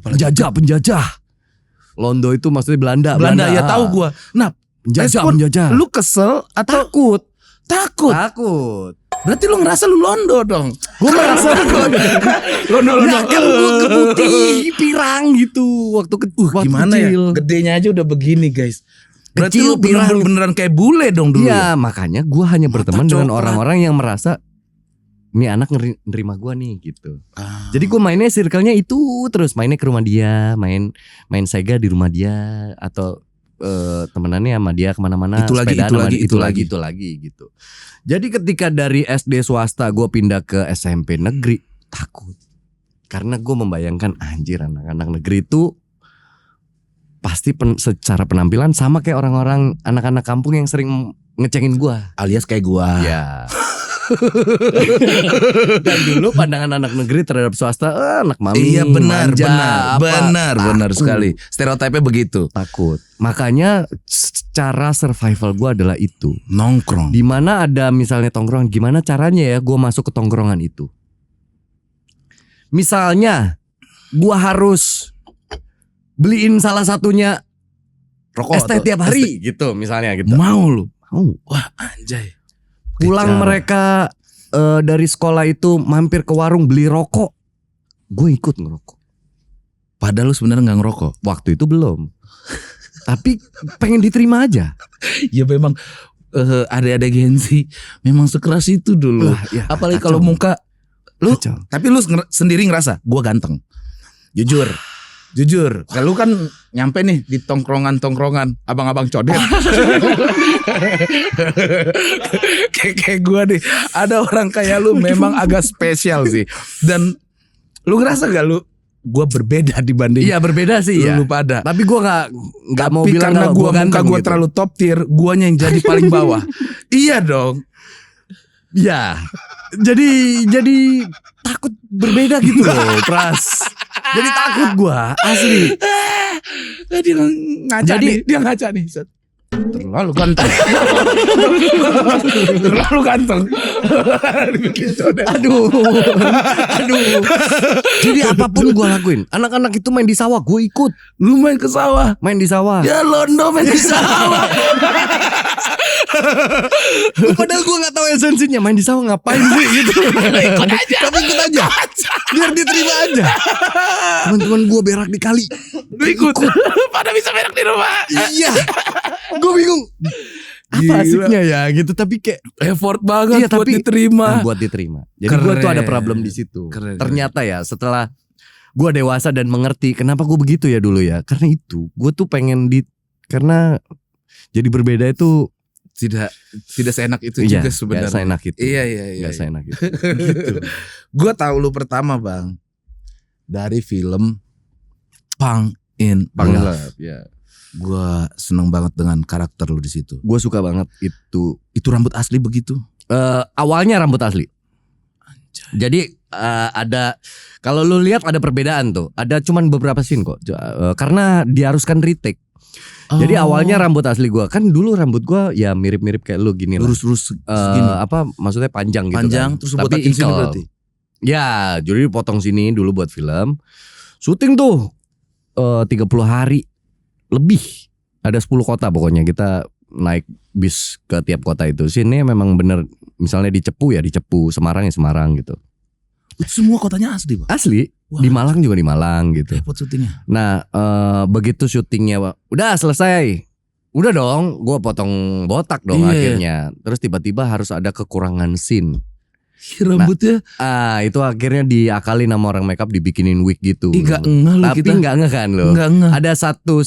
Penjajah. Londo itu maksudnya Belanda ya tahu gua. Nah, penjajah. Lu kesel atau takut? Berarti lu ngerasa lu londo dong. Gua merasa londo. Kan gua keputih pirang gitu waktu gimana kecil. Ya? Gedenya aja udah begini, guys. Berarti kecil, lu beneran kayak bule dong dulu. Iya, makanya gua hanya berteman dengan orang-orang yang merasa ini anak nerima gue nih gitu. Jadi gue mainnya circle-nya itu terus, mainnya ke rumah dia, main Sega di rumah dia, atau temenannya sama dia kemana-mana, itu lagi gitu. Jadi ketika dari SD swasta gue pindah ke SMP negeri, takut. Karena gue membayangkan anjir anak-anak negeri itu pasti secara penampilan sama kayak orang-orang anak-anak kampung yang sering ngecengin gue. Alias kayak gue. Ya. Dan dulu pandangan anak negeri terhadap swasta, anak mami, iya benar sekali. Stereotipnya begitu. Takut. Makanya cara survival gue adalah itu, nongkrong. Dimana ada misalnya tongkrongan, gimana caranya ya gue masuk ke tongkrongan itu? Misalnya gue harus beliin salah satunya rokok tiap hari gitu, misalnya gitu. Mau lu? Mau. Wah anjay. Pulang mereka dari sekolah itu mampir ke warung beli rokok, gue ikut ngerokok. Padahal lu sebenarnya nggak ngerokok. Waktu itu belum. Tapi pengen diterima aja. Ya memang ada gengsi. Memang sekeras itu dulu. Ya, apalagi kalau muka lu. Kacau. Tapi lu sendiri ngerasa gue ganteng. Jujur, kalau kan nyampe nih di tongkrongan abang-abang codet. kayak gue nih, ada orang kayak lu memang agak spesial sih. Dan lu ngerasa gak lu gue berbeda dibanding? Iya berbeda sih ya. Lu pada. Tapi gue nggak mau bilang karena gue muka gue gitu. Terlalu top tier, guanya yang jadi paling bawah. Iya dong. Ya. Jadi takut berbeda gitu loh, Pras. Jadi takut gua, asli. Dia ngaca nih. Terlalu ganteng. Dibikin codet. Aduh. Jadi apapun gue lakuin. Anak-anak itu main di sawah, gue ikut. Lu main ke sawah. Main di sawah. Ya Londo main di sawah. Padahal gue gak tahu esensinya. Main di sawah ngapain sih gitu. Ikut aja. Tapi ikut aja. Biar diterima aja. Teman-teman gue berak di kali. Lu ikut. Pada bisa berak di rumah. Iya. Gue bingung. Apa asiknya ya gitu. Tapi kayak effort banget buat diterima. Buat diterima. Jadi gue tuh ada problem di situ. Ternyata ya setelah gue dewasa dan mengerti kenapa gue begitu ya dulu ya. Karena itu gue tuh pengen karena jadi berbeda itu tidak seenak itu juga sebenarnya. Gak seenak itu. Iya. Gak seenak itu. Gitu. Gue tahu lu pertama bang dari film Pang in Love. Ya. Gue seneng banget dengan karakter lu di situ. Gue suka banget itu. Itu rambut asli begitu? Awalnya rambut asli. Jadi ada kalau lu lihat ada perbedaan tuh. Ada cuman beberapa scene kok. Karena diharuskan retake. Jadi awalnya rambut asli gue. Kan dulu rambut gue ya mirip-mirip kayak lu gini lah. Lurus-lurus gini. Apa maksudnya panjang gitu. Panjang kan. Terus buat tapi sini berarti. Ya jadi dipotong sini dulu buat film. Syuting tuh 30 hari lebih. Ada 10 kota pokoknya. Kita naik bis ke tiap kota itu. Sini memang bener. Misalnya di Cepu ya di Cepu. Semarang ya Semarang gitu. Itu semua kotanya asli Pak? Asli. Wah. Di Malang juga di Malang gitu. Repot syutingnya. Nah begitu syutingnya udah selesai. Udah dong gue potong botak dong akhirnya. Terus tiba-tiba harus ada kekurangan scene. Rambutnya itu akhirnya diakalin sama orang makeup dibikinin wig gitu. Enggak ngeh loh tapi kita. Enggak ngeh kan lo. Enggak ngeh. Ada satu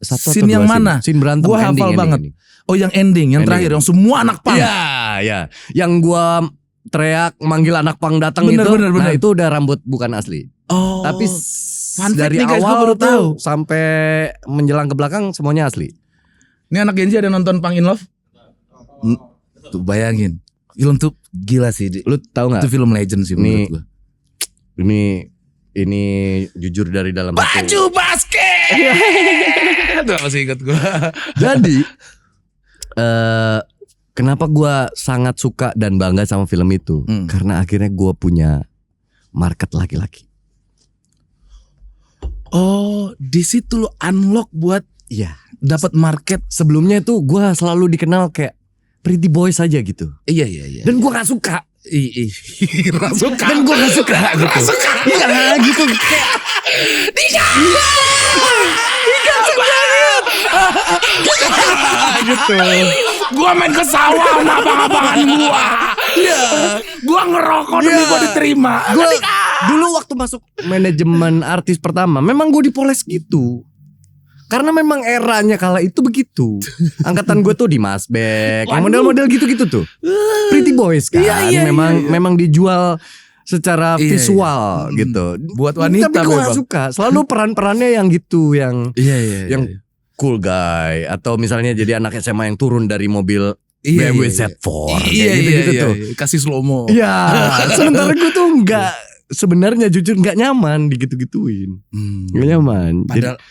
scene yang mana? Scene berantem. Gue hafal banget. Oh yang ending, yang terakhir, yang semua anak pang. Iya. Yang gue teriak manggil anak pang datang itu. Bener. Nah itu udah rambut bukan asli. Oh. Tapi dari nih, guys, awal baru tahu sampai menjelang ke belakang semuanya asli. Ini anak Genji ada nonton Pang in Love? Tuh bayangin. Film tuh gila sih. Lu tahu nggak? Itu film legend sih menurut gue. Ini jujur dari dalam hati. Baju basket. Itu masih ingat gue. Jadi kenapa gue sangat suka dan bangga sama film itu? Karena akhirnya gue punya market laki-laki. Oh, di situ lo unlock buat dapat market. Sebelumnya itu gue selalu dikenal kayak pretty boy saja gitu. Iya. Dan gue gak suka. Gak suka. Dan gue gak suka gitu. Iya gitu. Gitu. Gua main ke sawah sama abang-abangan gua. Iya. Gua ngerokok demi gua diterima. Gua dulu waktu masuk manajemen artis pertama, memang gua dipoles gitu. Karena memang eranya kala itu begitu. Angkatan gue tuh di Masbek, yang model-model gitu-gitu tuh. Pretty boys kan. Iya. Memang dijual secara visual gitu. Buat wanita. Tapi gue gak suka. Selalu peran-perannya yang gitu, yang yang cool guy, atau misalnya jadi anak SMA yang turun dari mobil BMW Z4 gitu tuh. Kasih slow mo. Iya. Sementara gue tuh sebenarnya jujur nggak nyaman digitu-gituin. Nggak nyaman.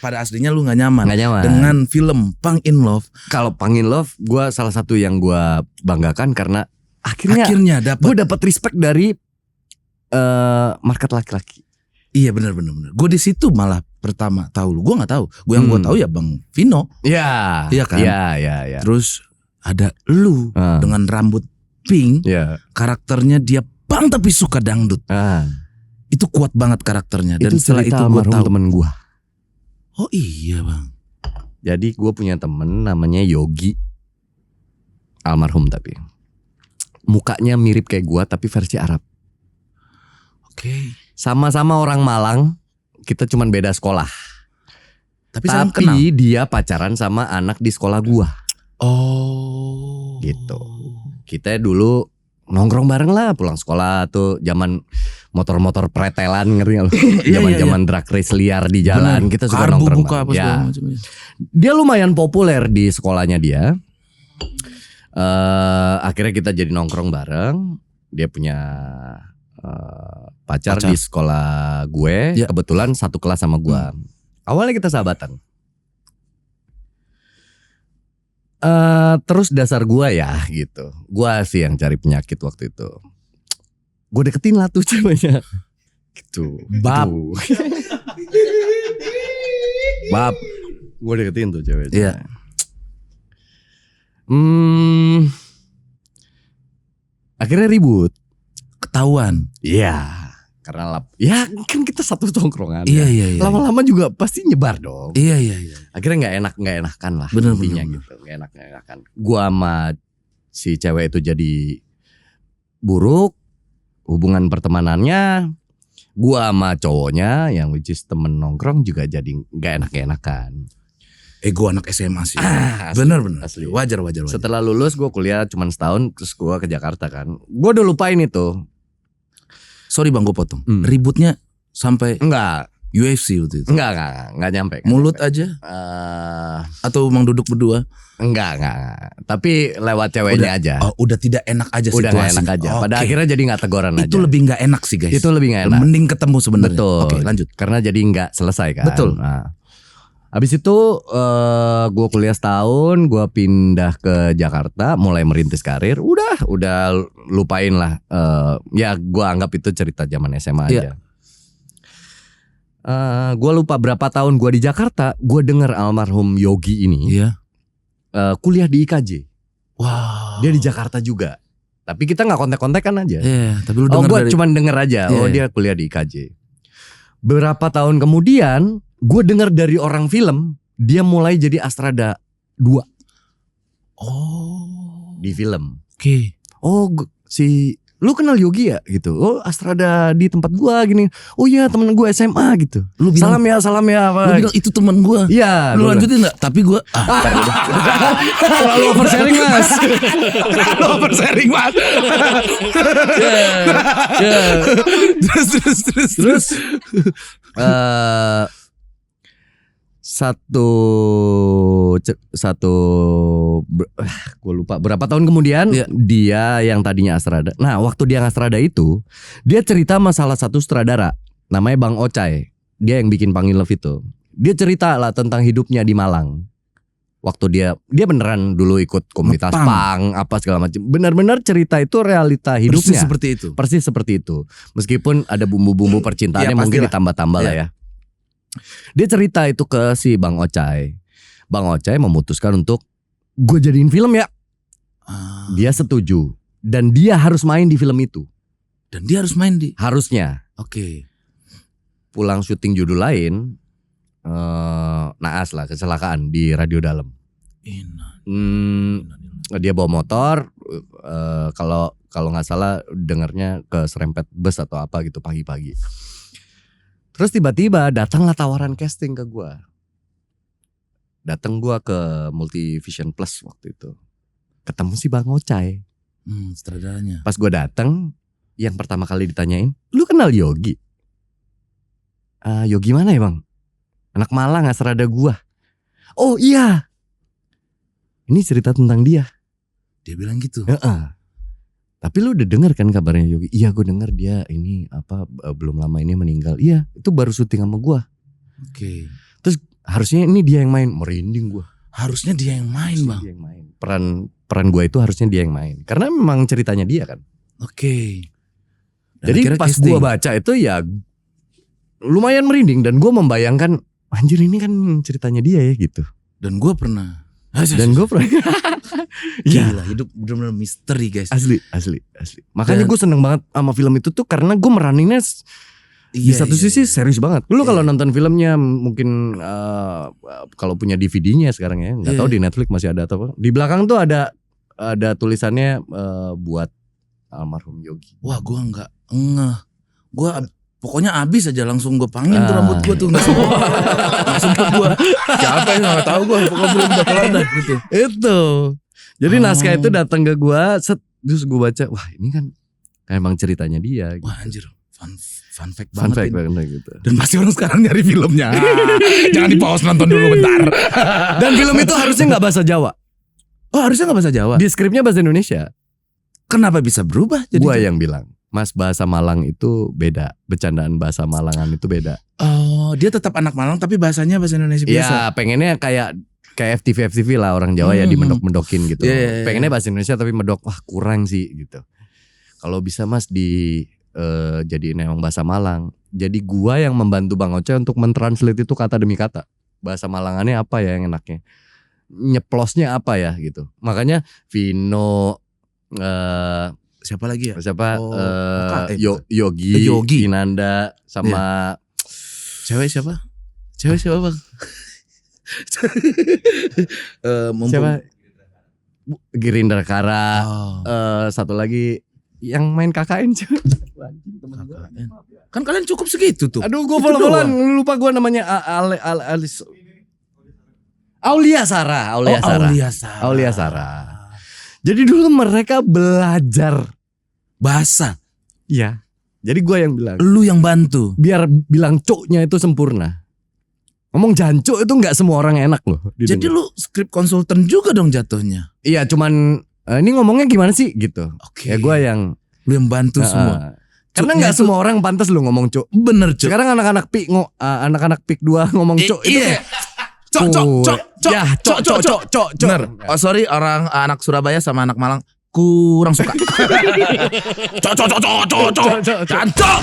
Pada aslinya lu nggak nyaman. Nggak nyaman. Dengan film Pang in Love. Kalau Pang in Love, gue salah satu yang gue banggakan karena akhirnya gue dapat respect dari market laki-laki. Iya benar. Gue di situ malah pertama tahu lu. Gue nggak tahu. Gue yang gue tahu ya Bang Vino. Iya. Iya kan. Iya. Terus ada lu dengan rambut pink. Iya. Karakternya dia bang tapi suka dangdut. Itu kuat banget karakternya. Dan itu setelah itu gue tahu temen gue. Oh iya bang. Jadi gue punya temen namanya Yogi, almarhum tapi mukanya mirip kayak gue tapi versi Arab. Oke. Sama-sama orang Malang, kita cuman beda sekolah. Tapi dia pacaran sama anak di sekolah gue. Oh. Gitu. Kita dulu nongkrong bareng lah pulang sekolah tuh, zaman motor-motor pretelan, ngerti gak lu? Zaman-zaman drag race liar di jalan. Bener. Kita suka nongkrong bareng. Dia lumayan populer di sekolahnya dia. Akhirnya kita jadi nongkrong bareng. Dia punya pacar di sekolah gue. Kebetulan satu kelas sama gue. Awalnya kita sahabatan. Terus dasar gua ya gitu. Gua sih yang cari penyakit waktu itu. Gue deketin lah tuh ceweknya. Gitu. Bab. Bab. Gue deketin tuh ceweknya. Iya. Akhirnya ribut. Ketahuan. Iya. Karena ya kan kita satu tongkrongan. Iya. Lama-lama juga pasti nyebar dong. Iya. Akhirnya nggak enakan lah. Bener. Gitu. Nggak enakan. Gua sama si cewek itu jadi buruk hubungan pertemanannya. Gua sama cowoknya yang which is temen nongkrong juga jadi nggak enakan. Gue anak SMA sih. Bener. Asli. Wajar. Setelah lulus gue kuliah cuma setahun, terus gue ke Jakarta kan. Gue udah lupain itu. Sorry bang, gue potong. Ributnya sampai Enggak. UFC waktu itu. Enggak nyampe. Mulut aja? Atau emang duduk berdua? Enggak. Tapi lewat ceweknya aja. Oh, udah tidak enak aja udah situasi. Udah gak enak aja. Pada akhirnya jadi gak teguran aja. Itu lebih gak enak sih guys. Itu lebih gak enak. Mending ketemu sebenarnya. Betul. Oke, lanjut. Karena jadi gak selesai kan. Betul. Nah, habis itu gue kuliah setahun, gue pindah ke Jakarta, mulai merintis karir. Udah lupain lah. Ya gue anggap itu cerita zaman SMA aja. Gue lupa berapa tahun gue di Jakarta, gue denger almarhum Yogi ini kuliah di IKJ. Wow. Dia di Jakarta juga. Tapi kita nggak kontak-kontakan aja. Iya. Tapi lu denger gue cuman denger aja. Dia kuliah di IKJ. Berapa tahun kemudian, gue denger dari orang film, dia mulai jadi Astrada 2. Oh. Di film. Oke. Lu kenal Yogi ya gitu. Oh, Astrada di tempat gua gini. Oh iya, temen gua SMA gitu. Lu bilang, salam ya apa. Lu bilang itu temen gua. Iya. Lu lanjutin enggak? Tapi gua terlalu oversharing Mas. Oversharing Mas. Terus gue lupa berapa tahun kemudian dia yang tadinya Astrada. Nah, waktu dia Astrada itu, dia cerita masalah satu sutradara namanya Bang Ocai. Dia yang bikin Panggil Love itu. Dia cerita lah tentang hidupnya di Malang. Waktu dia beneran dulu ikut komunitas punk apa segala macam. Benar-benar cerita itu realita hidupnya. Persis seperti itu. Meskipun ada bumbu-bumbu percintaannya mungkin ditambah-tambah lah ya. Dia cerita itu ke si Bang Ocai. Bang Ocai memutuskan untuk gue jadiin film ya. Dia setuju. Dan dia harus main di film itu. Dan dia harus main di? Harusnya. Oke. Pulang syuting judul lain, naas lah, kecelakaan di Radio Dalam. Dia bawa motor, kalau nggak salah dengarnya keserempet bus atau apa gitu pagi-pagi. Terus tiba-tiba datanglah tawaran casting ke gue. Datang gue ke Multivision Plus waktu itu. Ketemu si Bang Ocai. Sutradaranya. Pas gue datang, yang pertama kali ditanyain, lu kenal Yogi? Yogi mana ya bang? Anak Malang, Astrada gue. Oh iya. Ini cerita tentang dia. Dia bilang gitu. Tapi lu udah denger kan kabarnya Yogi? Iya gue denger dia ini belum lama ini meninggal. Iya itu baru syuting sama gue. Oke. Terus harusnya ini dia yang main. Merinding gue. Harusnya dia yang main bang. Dia yang main. Peran gue itu harusnya dia yang main. Karena memang ceritanya dia kan. Oke. Jadi pas gue baca itu ya lumayan merinding. Dan gue membayangkan anjir ini kan ceritanya dia ya gitu. Dan gue pernah. Gila, hidup benar-benar misteri guys. Asli. Makanya gue seneng banget sama film itu tuh karena gue meraninnya di satu sisi serius banget. Lu kalau nonton filmnya mungkin kalau punya DVD-nya sekarang ya, nggak tahu di Netflix masih ada atau apa. Di belakang tuh ada tulisannya buat almarhum Yogi. Wah, gue nggak ngeh. Gue pokoknya abis aja langsung gue pangin tuh rambut gue tuh nggak sempet gue. Siapa yang nggak tahu gue pokoknya belum udah kelar dah gitu. Itu. Jadi naskah itu datang ke gue, terus gue baca, wah ini kan emang ceritanya dia. Gitu. Wah anjir, fun fact banget gitu. Dan pasti orang sekarang nyari filmnya. Jangan di pause nonton dulu bentar. Dan film itu harusnya nggak bahasa Jawa. Oh harusnya nggak bahasa Jawa. Di skripnya bahasa Indonesia. Kenapa bisa berubah? Gue yang bilang. Mas bahasa Malang itu beda. Bercandaan bahasa Malangan itu beda. Oh dia tetap anak Malang tapi bahasanya bahasa Indonesia biasa. Ya pengennya kayak kayak FTV lah orang Jawa ya dimendok-mendokin gitu. Pengennya bahasa Indonesia tapi medok, wah kurang sih gitu. Kalau bisa Mas jadiin emang bahasa Malang. Jadi gua yang membantu Bang Oce untuk mentranslate itu kata demi kata. Bahasa Malangannya apa ya yang enaknya? Nyeplosnya apa ya gitu. Makanya Vino siapa lagi ya? Yogi, Inanda sama cewek siapa Bang? Siapa? Girindra Kara. Satu lagi yang main KKN. Kan kalian cukup segitu tuh. Aduh gue follow-followan lupa gue namanya Aulia Sarah. Jadi dulu mereka belajar bahasa. Iya. Jadi gue yang bilang. Lu yang bantu. Biar bilang coknya itu sempurna. Ngomong jancuk itu gak semua orang enak loh. Jadi lu script konsultan juga dong jatuhnya. Iya cuman ini ngomongnya gimana sih gitu. Oke. Ya gue yang. Lu yang bantu semua. Karena gak semua orang pantas lu ngomong cok. Bener cok. Sekarang anak-anak PIK 2 ngomong cok itu kayak. Cok. Bener. Oh sorry anak Surabaya sama anak Malang kurang suka. Cok. Jancok.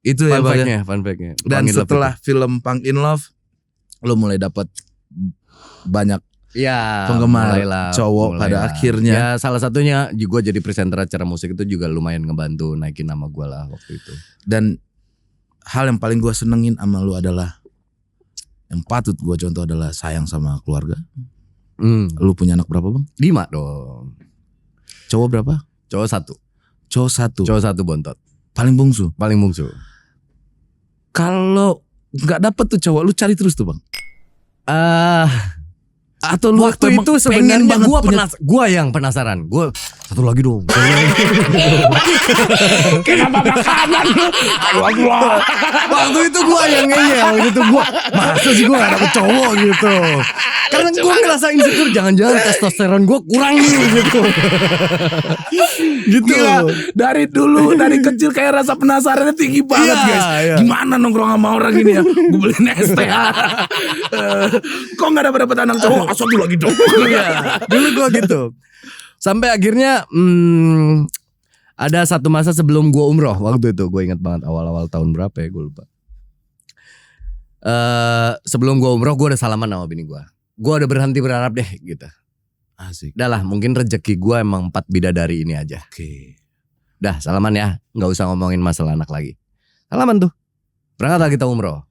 Itu ya fun fact-nya. Dan setelah film Punk in Love lo mulai dapat banyak penggemar cowok pada akhirnya. Ya salah satunya gue jadi presenter acara musik itu juga lumayan ngebantu naikin nama gue lah waktu itu. Dan hal yang paling gue senengin sama lu adalah yang patut gue contoh adalah sayang sama keluarga. Lu punya anak berapa Bang? 5 dong. Cowok berapa? Cowok 1. Cowok 1 bontot. Paling bungsu. Kalau nggak dapet tuh cowok, lu cari terus tuh Bang. Atau lu waktu itu sebenarnya gue yang penasaran. Gue satu lagi dong. Kenapa makanan lu? Waktu itu gue yang ngeyel gitu. Gue masa sih gue gak dapet cowok gitu. Karena gue ngerasa insecure. Jangan-jangan testosteron gue kurang nih gitu. Gitu. Gila, dari kecil kayak rasa penasarannya tinggi banget guys. Gimana nongkrong sama orang ini ya? Gue beliin ST. Kok gak dapet anak cowok? Asal dulu lagi dong. Dulu gue gitu. Sampai akhirnya ada satu masa sebelum gue umroh waktu itu. Gue ingat banget awal-awal tahun berapa ya, gue lupa. Sebelum gue umroh gue udah salaman sama bini gue. Gue udah berhenti berharap deh gitu. Asik. Udah lah mungkin rezeki gue emang 4 bidadari ini aja. Oke. Udah salaman ya, gak usah ngomongin masalah anak lagi. Salaman tuh, berangkat lagi kita umroh.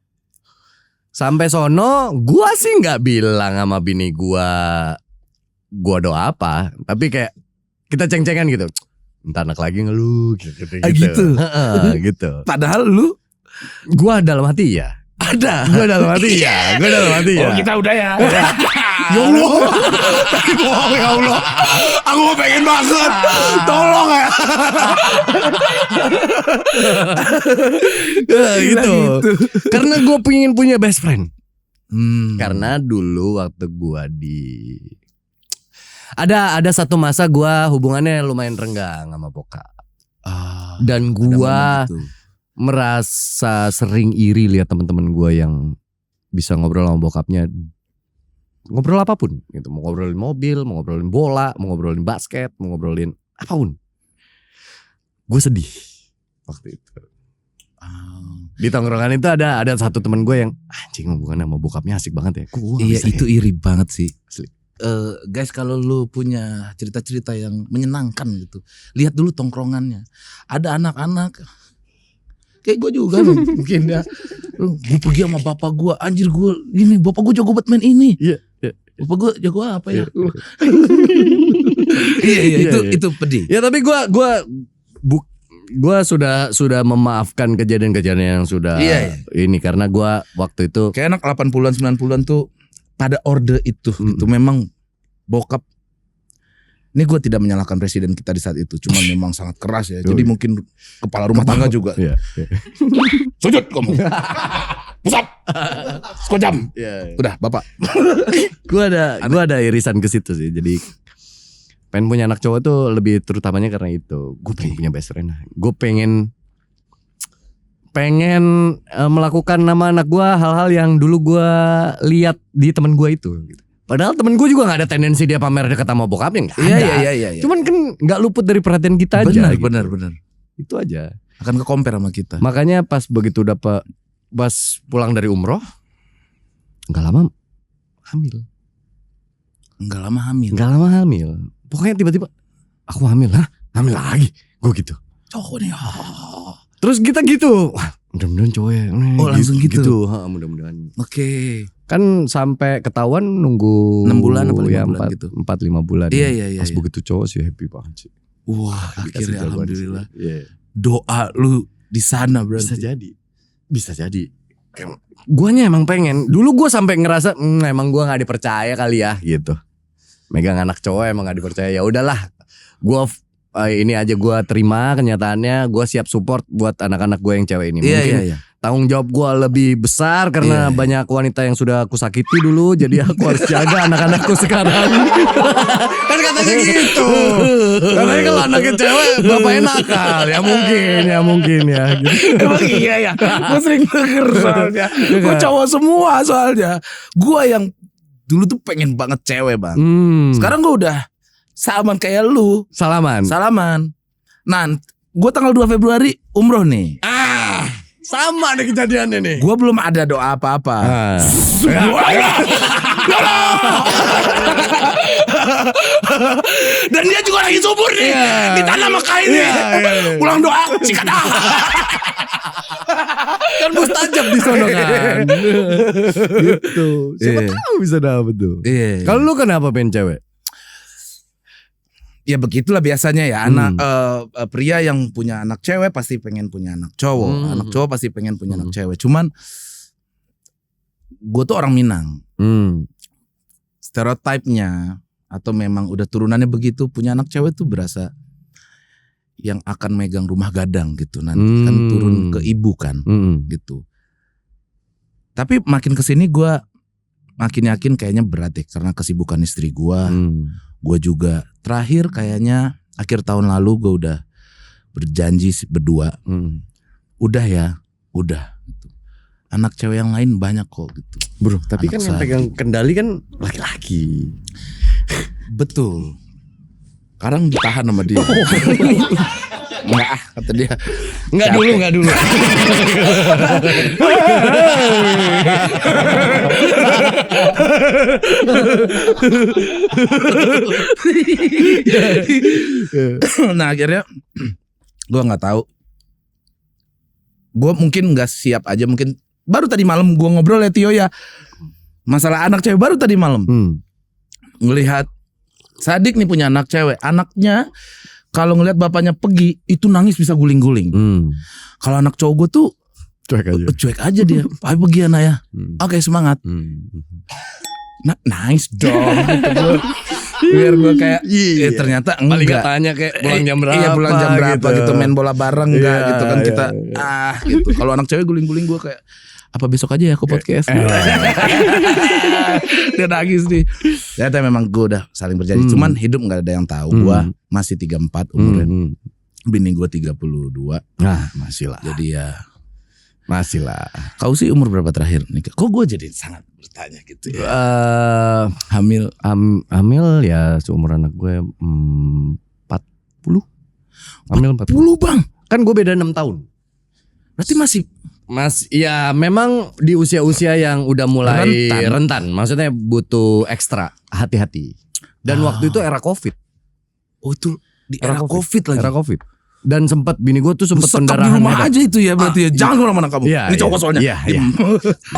Sampai sono gue sih gak bilang sama bini gue doa apa. Tapi kayak kita ceng-cengan gitu. Entar anak lagi ngeluh gitu. Gitu. Padahal lu, gue dalam hati ya. ada. Gue dalam hati ya. Oh kita udah ya. Ya Allah. Ya Allah. Aku pengen banget. Tolong ya. Gitu. Karena gue pengen punya best friend. Karena dulu waktu gue ada satu masa gue hubungannya lumayan renggang sama bokap. Dan gue merasa sering iri lihat teman-teman gue yang bisa ngobrol sama bokapnya, ngobrol apapun gitu, mau ngobrolin mobil, mau ngobrolin bola, mau ngobrolin basket, mau ngobrolin apapun. Gue sedih waktu itu. Di tongkrongan itu ada satu teman gue yang anjing hubungannya sama bokapnya asik banget ya. Iya itu ya? Iri banget sih. Guys kalau lu punya cerita-cerita yang menyenangkan gitu, lihat dulu tongkrongannya. Ada anak-anak kayak gue juga mungkin ya. Gue pergi sama bapak gue, anjir gue gini, bapak gue jago Batman ini. Iya. Bapak gue jago apa ya? Iya itu pedih. Ya tapi gue sudah memaafkan kejadian-kejadian yang sudah ini karena gue waktu itu kayak anak 80-an 90-an tuh pada orde itu itu memang bokap. Ini gue tidak menyalahkan presiden kita di saat itu, cuma memang sangat keras ya. Jadi mungkin kepala rumah tangga juga. Sujud kamu. Pusat. Sekojam. Udah, Bapak. Gue ada irisan ke situ sih. Jadi pengen punya anak cowok tuh lebih terutamanya karena itu. Gue pengen punya best friend. Gue pengen pengen melakukan nama anak gue hal-hal yang dulu gue lihat di temen gue itu gitu. Padahal temen gue juga gak ada tendensi dia pamer dekat sama bokapnya, gak ada. Iya. Cuman kan gak luput dari perhatian kita aja. Benar. Itu aja. Akan ke compare sama kita. Makanya pas begitu pas pulang dari umroh, gak lama hamil. Gak lama hamil. Pokoknya tiba-tiba aku hamil, hamil lagi. Gue gitu. Cowok nih. Terus kita gitu, wah mudah-mudahan cowok ya. Langsung gitu. Mudah-mudahan. Oke. Kan sampai ketahuan nunggu 6 bulan apa 5 bulan gitu. 4-5 bulan. Iya. Pas begitu cowok sih happy banget sih. Wah, akhirnya alhamdulillah. Iya. Doa lu di sana berarti. Bisa jadi. Guanya emang pengen. Dulu gue sampai ngerasa emang gue gak dipercaya kali ya gitu. Megang anak cowok emang gak dipercaya. Ya udahlah. Gue ini aja gue terima kenyataannya. Gue siap support buat anak-anak gue yang cewek ini. Mungkin tanggung jawab gue lebih besar karena banyak wanita yang sudah aku sakiti dulu. Jadi aku harus jaga anak-anakku sekarang. Kan katanya gitu. Katanya kalau anaknya cewek bapaknya nakal. Ya mungkin ya gitu. Emang iya ya. Gue sering denger soalnya. Gue cowok semua soalnya. Gue yang dulu tuh pengen banget cewek bang. Sekarang gue udah salaman kayak lu. Salaman. Nah, gue tanggal 2 Februari umroh nih. Sama nih kejadiannya nih. Gue belum ada doa apa-apa. Dan dia juga lagi subur nih. Di tanah Mekah ini. Pulang doa cikadah. Kan mustajab di sono kan. Gitu. Siapa tahu bisa dapet tuh. Kalau lu kenapa pengen cewek? Ya begitulah biasanya ya. Anak pria yang punya anak cewek pasti pengen punya anak cowok. Anak cowok pasti pengen punya anak cewek. Cuman gue tuh orang Minang. Stereotipnya atau memang udah turunannya begitu, punya anak cewek tuh berasa yang akan megang rumah gadang gitu nanti. Kan turun ke ibu kan gitu. Tapi makin kesini gue makin yakin kayaknya berat deh. Karena kesibukan istri gue. Gue juga terakhir kayaknya akhir tahun lalu gue udah berjanji berdua. Udah gitu. Anak cewek yang lain banyak kok gitu. Bro, tapi anak kan yang pegang kendali kan laki-laki. Betul. Sekarang ditahan sama dia. Enggak kata dia. Enggak dulu. Nah akhirnya gue nggak tahu. Gue mungkin nggak siap aja. Mungkin baru tadi malam gue ngobrol ya Tio ya. Masalah anak cewek baru tadi malam. Ngelihat Sadik nih punya anak cewek. Anaknya kalau ngelihat bapaknya pergi itu nangis bisa guling-guling. Kalau anak cowok gue tuh cuek aja dia. Ayo pergi anak ya. Oke, semangat. Nah, nice dong gitu. Biar gue kayak ternyata enggak. Paling tanya kayak pulang jam berapa. Iya, pulang jam berapa gitu. Main bola bareng enggak gitu kan kita. Gitu. Kalau anak cewek guling-guling gue kayak apa besok aja ya aku podcast. Dia nangis nih. Ternyata memang gue udah saling berjanji. Cuman hidup gak ada yang tahu. Gue masih 34 umurnya. Bini gue 32. Nah masih lah. Jadi ya masih lah. Kau sih umur berapa terakhir nikah? Kok gue jadi sangat bertanya gitu ya. Hamil ya seumuran anak gue 40. Hamil 40 bang. Kan gue beda 6 tahun. Berarti ya memang di usia-usia yang udah mulai rentan. Maksudnya butuh ekstra hati-hati. Dan waktu itu era Covid. Oh itu di era COVID lagi. Era Covid. Dan sempat bini gue tuh sempat pendarahan. Di rumah aja itu ya berarti ya. Jangan kemana-mana kamu. Ini cowok soalnya. Iya.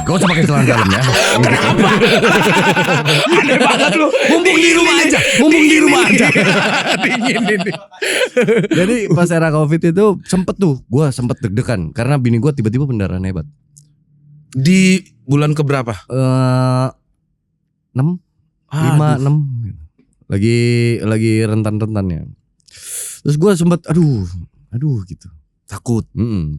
Gak usah pakai celana dalam ya. Aneh banget lu. Mumpung di rumah aja. Dingin ini. Jadi pas era Covid itu gue sempet deg-degan karena bini gue tiba-tiba pendarahan hebat. Di bulan keberapa? 6 Lagi rentan-rentannya. Terus gue sempet aduh gitu. Takut.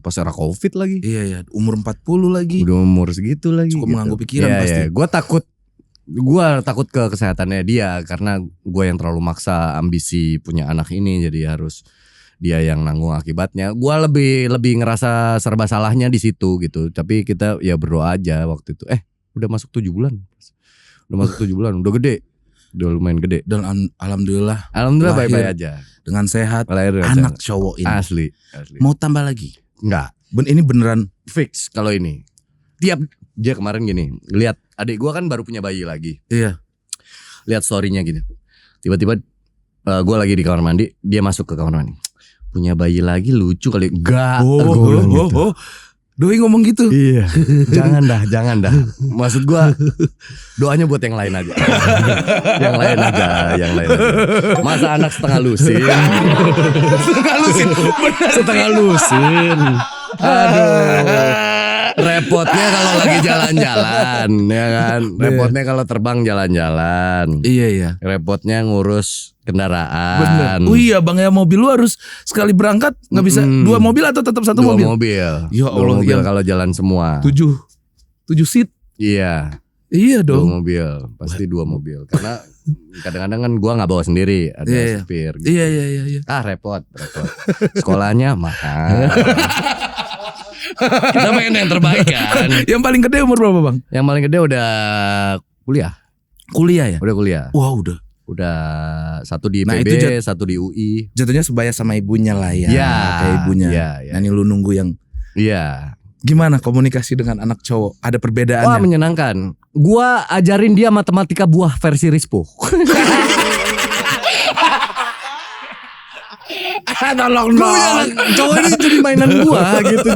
Pas era Covid lagi. Iya, umur 40 lagi. Udah umur segitu lagi. Cukup gitu. mengganggu pikiran pasti. Gue takut ke kesehatannya dia karena gue yang terlalu maksa ambisi punya anak ini, jadi harus dia yang nanggung akibatnya. Gua lebih ngerasa serba salahnya di situ gitu. Tapi kita ya berdoa aja waktu itu. Udah masuk 7 bulan. Udah gede. Udah lumayan gede. Dan alhamdulillah baik-baik aja. Dengan sehat. Anak cowok ini. Asli. Mau tambah lagi? Enggak. Ini beneran fix kalau ini. Tiap dia kemarin gini, lihat adik gua kan baru punya bayi lagi. Iya. Lihat story-nya gitu. Tiba-tiba gua lagi di kamar mandi, dia masuk ke kamar mandi. Punya bayi lagi lucu kali. Enggak. Doi ngomong gitu. Iya. Jangan dah. Maksud gua doanya buat yang lain aja. yang lain aja. Masa anak setengah lusin. Setengah lusin. Aduh. Repotnya kalau lagi jalan-jalan, ya kan. Repotnya kalau terbang jalan-jalan. Iya. Repotnya ngurus kendaraan. Bener. Oh iya bang ya, mobil lu harus sekali berangkat nggak bisa 2 mobil atau tetap 1 mobil? 2 mobil. Ya Allah. 2 mobil kalau jalan semua. 7 seat. Iya. Iya dong. 2 mobil, pasti 2 mobil. Karena kadang-kadang kan gua nggak bawa sendiri, ada supir. Gitu. Iya. Repot. Sekolahnya mahal. Kita pengen yang terbaik kan. Yang paling gede umur berapa bang? Yang paling gede udah kuliah. Kuliah ya? Udah kuliah. Wah udah. Udah 1 di IPB, 1 di UI. Jatuhnya sebaya sama ibunya lah ya. Iya. Kayak ibunya. Iya. Nanti lu nunggu yang. Iya. Gimana komunikasi dengan anak cowok? Ada perbedaannya? Wah menyenangkan. Gua ajarin dia matematika buah versi Rispo. Tolong dong. Cowok ini jadi mainan gua gitu.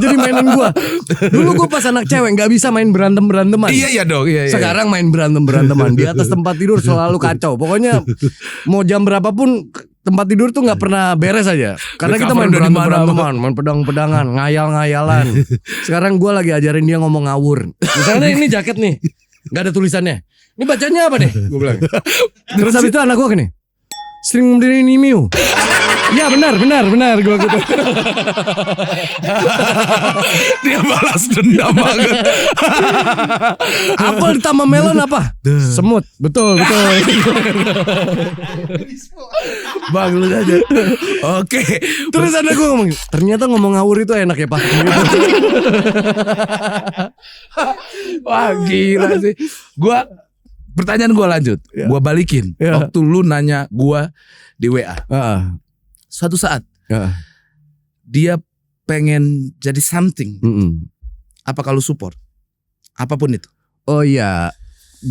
Dulu gua pas anak cewek gak bisa main berantem-beranteman. Iya dong. Iya. Sekarang main berantem-beranteman. Di atas tempat tidur selalu kacau. Pokoknya mau jam berapapun tempat tidur tuh gak pernah beres aja. Karena kita main berantem-beranteman, main pedang-pedangan, ngayal-ngayalan. Sekarang gua lagi ajarin dia ngomong ngawur. Misalnya ini jaket nih, gak ada tulisannya. Ini bacanya apa deh? Gua bilang. Terus habis itu anak gua gini, sering memberi Miu. Ya benar gua gitu. Dia balas dendam banget. Apel ditambah melon apa? Semut. Betul. Bang lu aja. Oke. Terus ada gua ngomong, ternyata ngomong ngawur itu enak ya Pak. Wah gila sih. Pertanyaan gua lanjut. Gua balikin. Waktu lu nanya gua di WA. Suatu saat dia pengen jadi something. Apa kalau support? Apapun itu. Oh iya,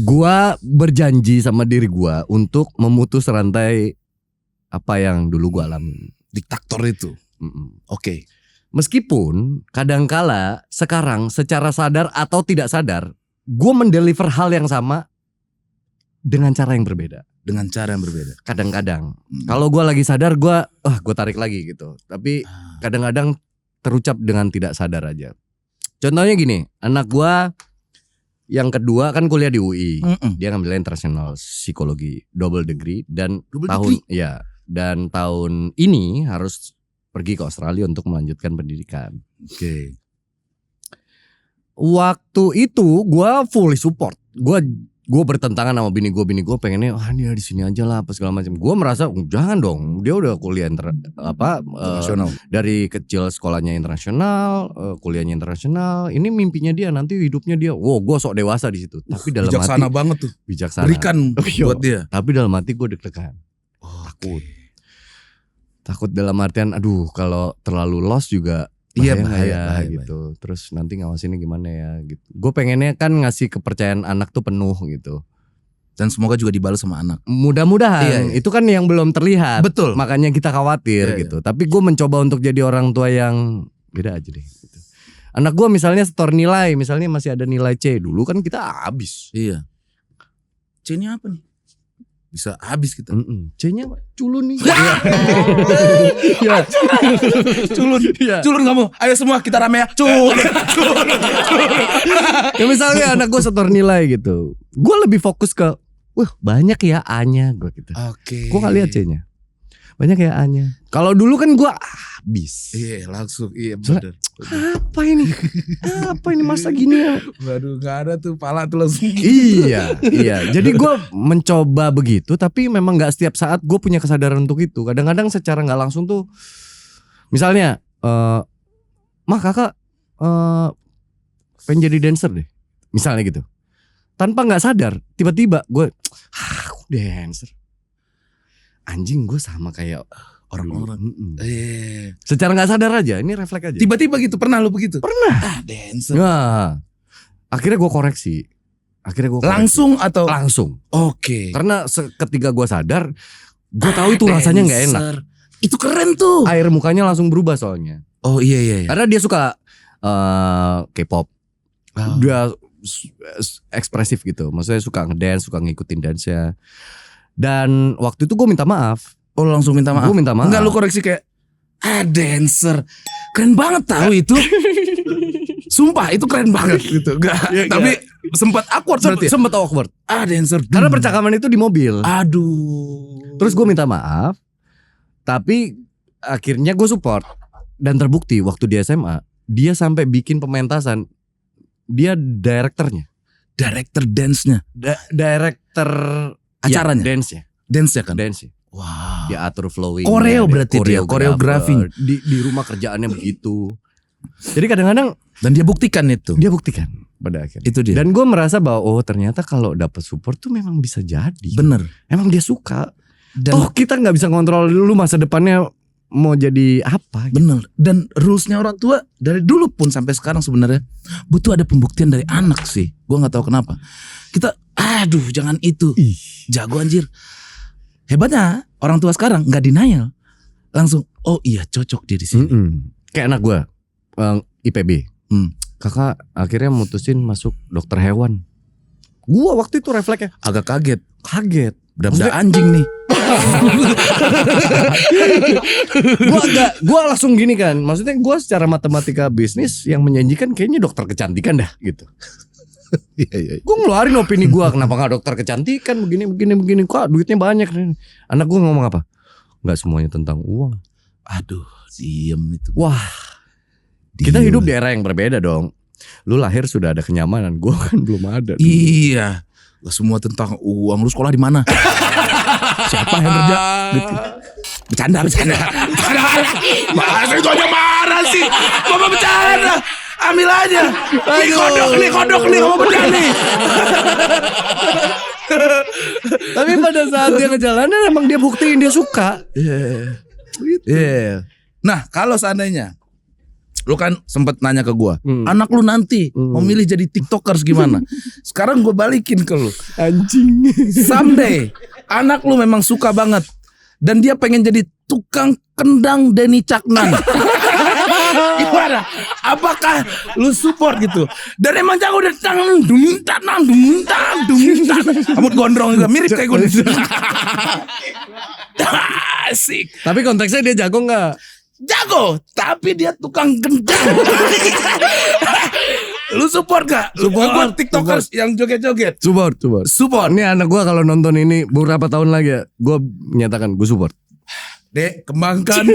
gua berjanji sama diri gua untuk memutus rantai apa yang dulu gua alami. Diktator itu. Oke. Meskipun kadangkala sekarang secara sadar atau tidak sadar, gua mendeliver hal yang sama dengan cara yang berbeda. Kadang-kadang kalau gue lagi sadar gue tarik lagi gitu. Tapi kadang-kadang terucap dengan tidak sadar aja. Contohnya gini, anak gue yang kedua kan kuliah di UI. Dia ngambil international psikologi double degree dan tahun ini harus pergi ke Australia untuk melanjutkan pendidikan. Oke. Waktu itu gue fully support. Gue bertentangan sama bini gue pengennya dia di sini aja lah apa segala macam. Gue merasa jangan dong, dia udah kuliah internasional. Dari kecil sekolahnya internasional, kuliahnya internasional. Ini mimpinya dia, nanti hidupnya dia. Wow, gue sok dewasa di situ. Tapi dalam bijaksana hati banget tuh. Bijaksana. Berikan buat dia. Tapi dalam hati gue deg-degan. Takut dalam artian kalau terlalu lost juga bahaya gitu. Terus nanti ngawasinnya gimana ya gitu. Gue pengennya kan ngasih kepercayaan anak tuh penuh gitu. Dan semoga juga dibalas sama anak. Mudah-mudahan. Itu kan yang belum terlihat. Betul. Makanya kita khawatir gitu. Tapi gue mencoba untuk jadi orang tua yang beda aja deh gitu. Anak gue misalnya setor nilai, misalnya masih ada nilai C. Dulu kan kita habis. Iya. C-nya apa nih? Bisa habis kita. C-nya culun nih. Ya. Culun kamu. Ayo semua kita rame ya. Culun. Ya misalnya anak gue setor nilai gitu. Gue lebih fokus ke banyak ya A-nya gue gitu. Oke. Gue gak lihat C-nya. Banyak ya A-nya. Kalau dulu kan gue habis. Iya langsung. Iya bener. Apa ini masa gini ya? Waduh gak ada tuh pala tuh langsung. Iya. Jadi gue mencoba begitu. Tapi memang gak setiap saat gue punya kesadaran untuk itu. Kadang-kadang secara gak langsung tuh Misalnya Mah kakak pengen jadi dancer deh, misalnya gitu. Tanpa gak sadar tiba-tiba gue aku dancer. Anjing, gue sama kayak orang-orang. Secara gak sadar aja, ini refleks aja. Tiba-tiba gitu, pernah lu begitu? Pernah. Dancer. Nah, akhirnya gue koreksi. Langsung atau? Langsung. Oke. Karena ketika gue sadar, gue tahu itu rasanya nggak enak. Itu keren tuh. Air mukanya langsung berubah soalnya. Oh iya. Karena dia suka K-pop. Dia ekspresif gitu. Maksudnya suka ngedance, suka ngikutin dance-nya. Dan waktu itu gue minta maaf. Oh, langsung minta maaf. Gue minta maaf. Enggak, lu koreksi kayak dancer. Keren banget tahu itu. Sumpah itu keren banget gitu. Tapi sempat awkward berarti. Sempat awkward. Dancer. Karena percakapan itu di mobil. Aduh. Terus gue minta maaf. Tapi akhirnya gue support. Dan terbukti waktu di SMA, dia sampai bikin pementasan. Dia direkturnya. Director dance-nya. Director acaranya. Ya, dance-nya. Dance-nya kan. Dance-nya. Wow. Dia atur flowing. Koreo berarti dia. Koreografi. Di rumah kerjaannya begitu. Jadi kadang-kadang. Dan dia buktikan itu. Dia buktikan pada akhirnya. Itu dia. Dan gue merasa bahwa ternyata kalau dapet support tuh memang bisa jadi. Bener. Emang dia suka. Dan kita gak bisa kontrol dulu masa depannya mau jadi apa gitu. Bener. Dan rulesnya orang tua dari dulu pun sampai sekarang sebenarnya butuh ada pembuktian dari anak sih. Gue gak tahu kenapa. Kita jangan itu. Jago anjir. Hebatnya orang tua sekarang gak denial. Langsung oh iya cocok dia di sini. Kayak anak gue IPB. Kakak akhirnya mutusin masuk dokter hewan. Gua waktu itu refleksnya agak kaget. Bener-bener anjing nih. Gua langsung gini kan. Maksudnya gua secara matematika bisnis yang menjanjikan kayaknya dokter kecantikan dah gitu. Iya. Gua ngeluarin opini gua, kenapa gak dokter kecantikan begini. Kok duitnya banyak. Anak gua ngomong apa? Gak semuanya tentang uang. Aduh, diem itu. Wah. Kita hidup di era yang berbeda dong. Lu lahir sudah ada kenyamanan, gue kan belum ada. Iya, gak semua tentang uang. Lu sekolah di mana? Siapa yang kerja? Gitu. Bercanda. Masa itu aja marah sih. Bapak bercanda. Ambil aja. Nih kodok nih kamu benar nih. Tapi pada saat dia ngejalanin emang dia buktiin dia suka. Iya. Nah, kalau seandainya lu kan sempet nanya ke gua, anak lu nanti mau milih jadi tiktokers gimana? Sekarang gua balikin ke lu, anjing. Someday anak lu memang suka banget dan dia pengen jadi tukang kendang Denny Caknan. Gimana? Apakah lu support gitu? Dan emang jago dan tangan rambut gondrong juga mirip kayak gue. Asik. Tapi konteksnya dia jago nggak? Jago, tapi dia tukang gendang. Lu support gak? Support tiktokers yang joget-joget. Support. Ini anak gua kalau nonton ini beberapa tahun lagi ya, gua menyatakan gua support. Dek, kembangkan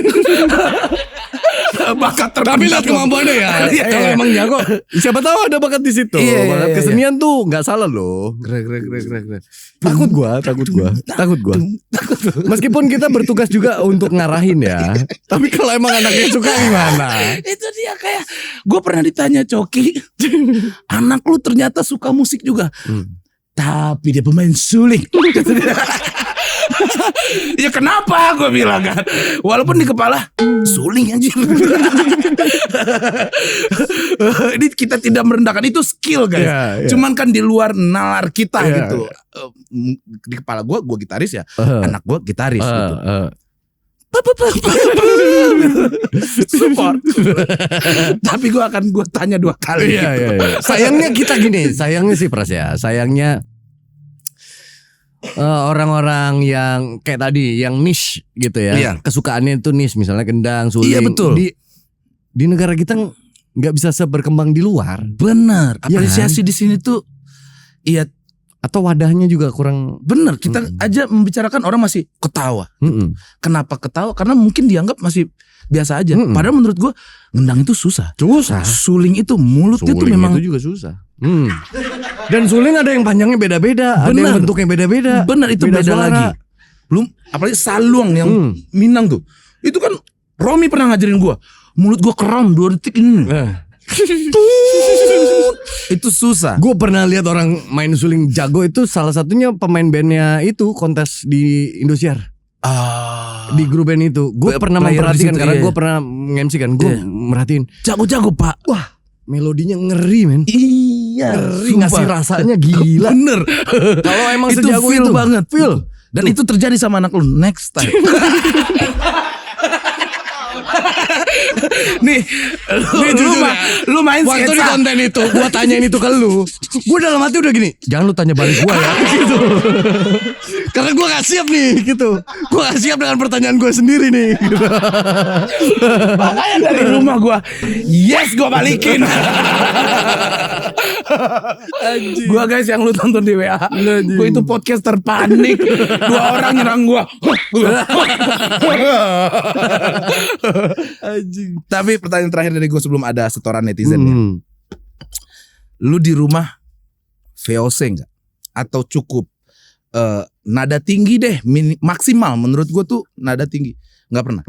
bakat terpendam. Tapi lihat kemampuannya ya. Kalau emang jago, siapa tahu ada bakat di situ. Bakat kesenian tuh nggak salah loh. Keren. Takut gua. Meskipun kita bertugas juga untuk ngarahin ya. Tapi kalau emang anaknya suka gimana? Itu dia kayak gue pernah ditanya Coki, anak lu ternyata suka musik juga. Tapi dia pemain suling. Ya kenapa gue bilang kan, walaupun di kepala suling aja. Ini kita tidak merendahkan, itu skill guys. Cuman kan di luar nalar kita gitu. Di kepala gue gitaris ya, anak gue gitaris gitu. Support. Tapi gue tanya 2 kali. Sayangnya kita gini, sayangnya sih Pras ya, sayangnya orang-orang yang kayak tadi yang niche gitu ya, kesukaannya itu niche, misalnya gendang, suling. Iya betul. Di negara kita nggak bisa seberkembang di luar. Benar. Apresiasi di sini tuh, iya. Atau wadahnya juga kurang. Benar. Kita aja membicarakan orang masih ketawa. Kenapa ketawa? Karena mungkin dianggap masih biasa aja. Padahal menurut gue gendang itu susah. Suling itu mulutnya tuh memang itu juga susah. Dan suling ada yang panjangnya beda-beda, ada yang bentuknya beda-beda. Bener, itu beda lagi. Belum apalagi saluang yang Minang tuh. Itu kan Romi pernah ngajarin gue, mulut gue kram 2 detik ini. Itu susah. Gue pernah lihat orang main suling jago itu, salah satunya pemain bandnya itu kontes di Indosiar. Di grup band itu gue pernah memperhatikan karena gue pernah nge-MC kan. Gue merhatiin jago-jago pak. Wah melodinya ngeri men. Iya, ngeri, ngasih rasanya gila. Bener. Kalau emang itu sejago feel itu banget. feel. Dan itu terjadi sama anak lu next time. Nih lu main waktu sketsa di konten itu gua tanyain itu ke lu, gua dalam hati udah gini, jangan lu tanya balik gua ya gitu. Karena gua gak siap nih gitu. Gua gak siap dengan pertanyaan gua sendiri nih gitu. Makanya dari rumah gua, yes gua balikin. Gua guys yang lu tonton di WA, gua itu podcast terpanik. 2 orang nyerang gua. Tapi pertanyaan terakhir dari gue sebelum ada setoran netizen ya. Lu di rumah VOC enggak? Atau cukup nada tinggi deh, maksimal menurut gue tuh nada tinggi. Enggak pernah.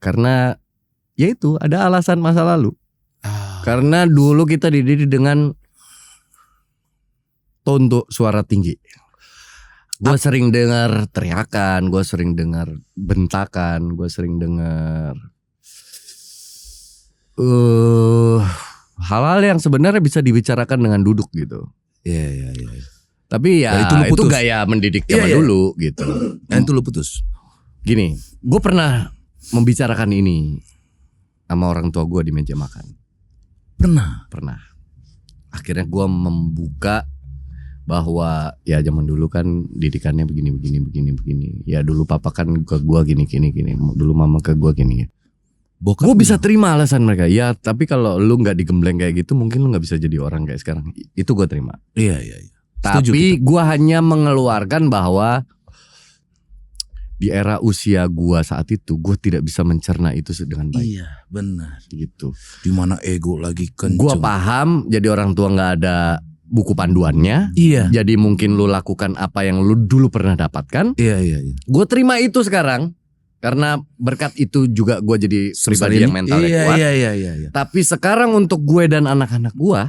Karena ya itu ada alasan masa lalu. Karena dulu kita dididik dengan tone suara tinggi. Gue sering dengar teriakan, gue sering dengar bentakan, gue sering dengar hal-hal yang sebenarnya bisa dibicarakan dengan duduk gitu. Iya. Tapi ya itu gaya mendidik zaman dulu gitu. Dan itu lu putus. Gini, gue pernah membicarakan ini sama orang tua gue di meja makan. Pernah. Akhirnya gue membuka bahwa ya zaman dulu kan didikannya begini. Ya dulu papa kan ke gua gini. Dulu mama ke gua gini. Gue bisa terima alasan mereka. Ya tapi kalau lu nggak digembleng kayak gitu, mungkin lu nggak bisa jadi orang kayak sekarang. Itu gue terima. Iya. Tapi gue hanya mengeluarkan bahwa di era usia gua saat itu, gue tidak bisa mencerna itu dengan baik. Iya, benar. Gitu. Dimana ego lagi kenceng. Gue paham. Jadi orang tua nggak ada buku panduannya. Iya. Jadi mungkin lu lakukan apa yang lu dulu pernah dapatkan. Iya. Gue terima itu sekarang. Karena berkat itu juga gue jadi pribadi yang mentalnya kuat. Iya. Tapi sekarang untuk gue dan anak-anak gue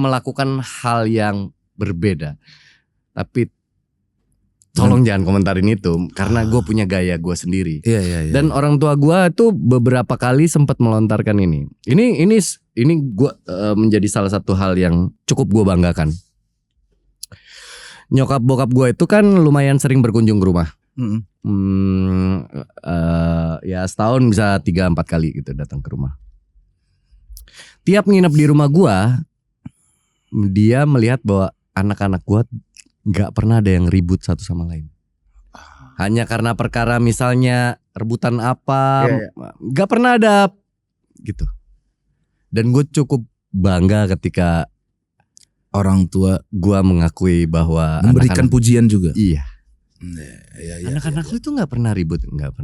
melakukan hal yang berbeda. Tapi tolong jangan komentarin itu. Karena gue punya gaya gue sendiri. Iya. Dan orang tua gue tuh beberapa kali sempat melontarkan ini. Ini gue menjadi salah satu hal yang cukup gue banggakan. Nyokap bokap gue itu kan lumayan sering berkunjung ke rumah. Ya setahun bisa 3-4 kali gitu datang ke rumah. Tiap nginep di rumah gue, dia melihat bahwa anak-anak gue gak pernah ada yang ribut satu sama lain. Hanya karena perkara misalnya rebutan apa, gak pernah ada gitu. Dan gue cukup bangga ketika orang tua gue mengakui bahwa memberikan pujian juga. Iya. Iya. Anak-anak lu tuh nggak pernah ribut, nggak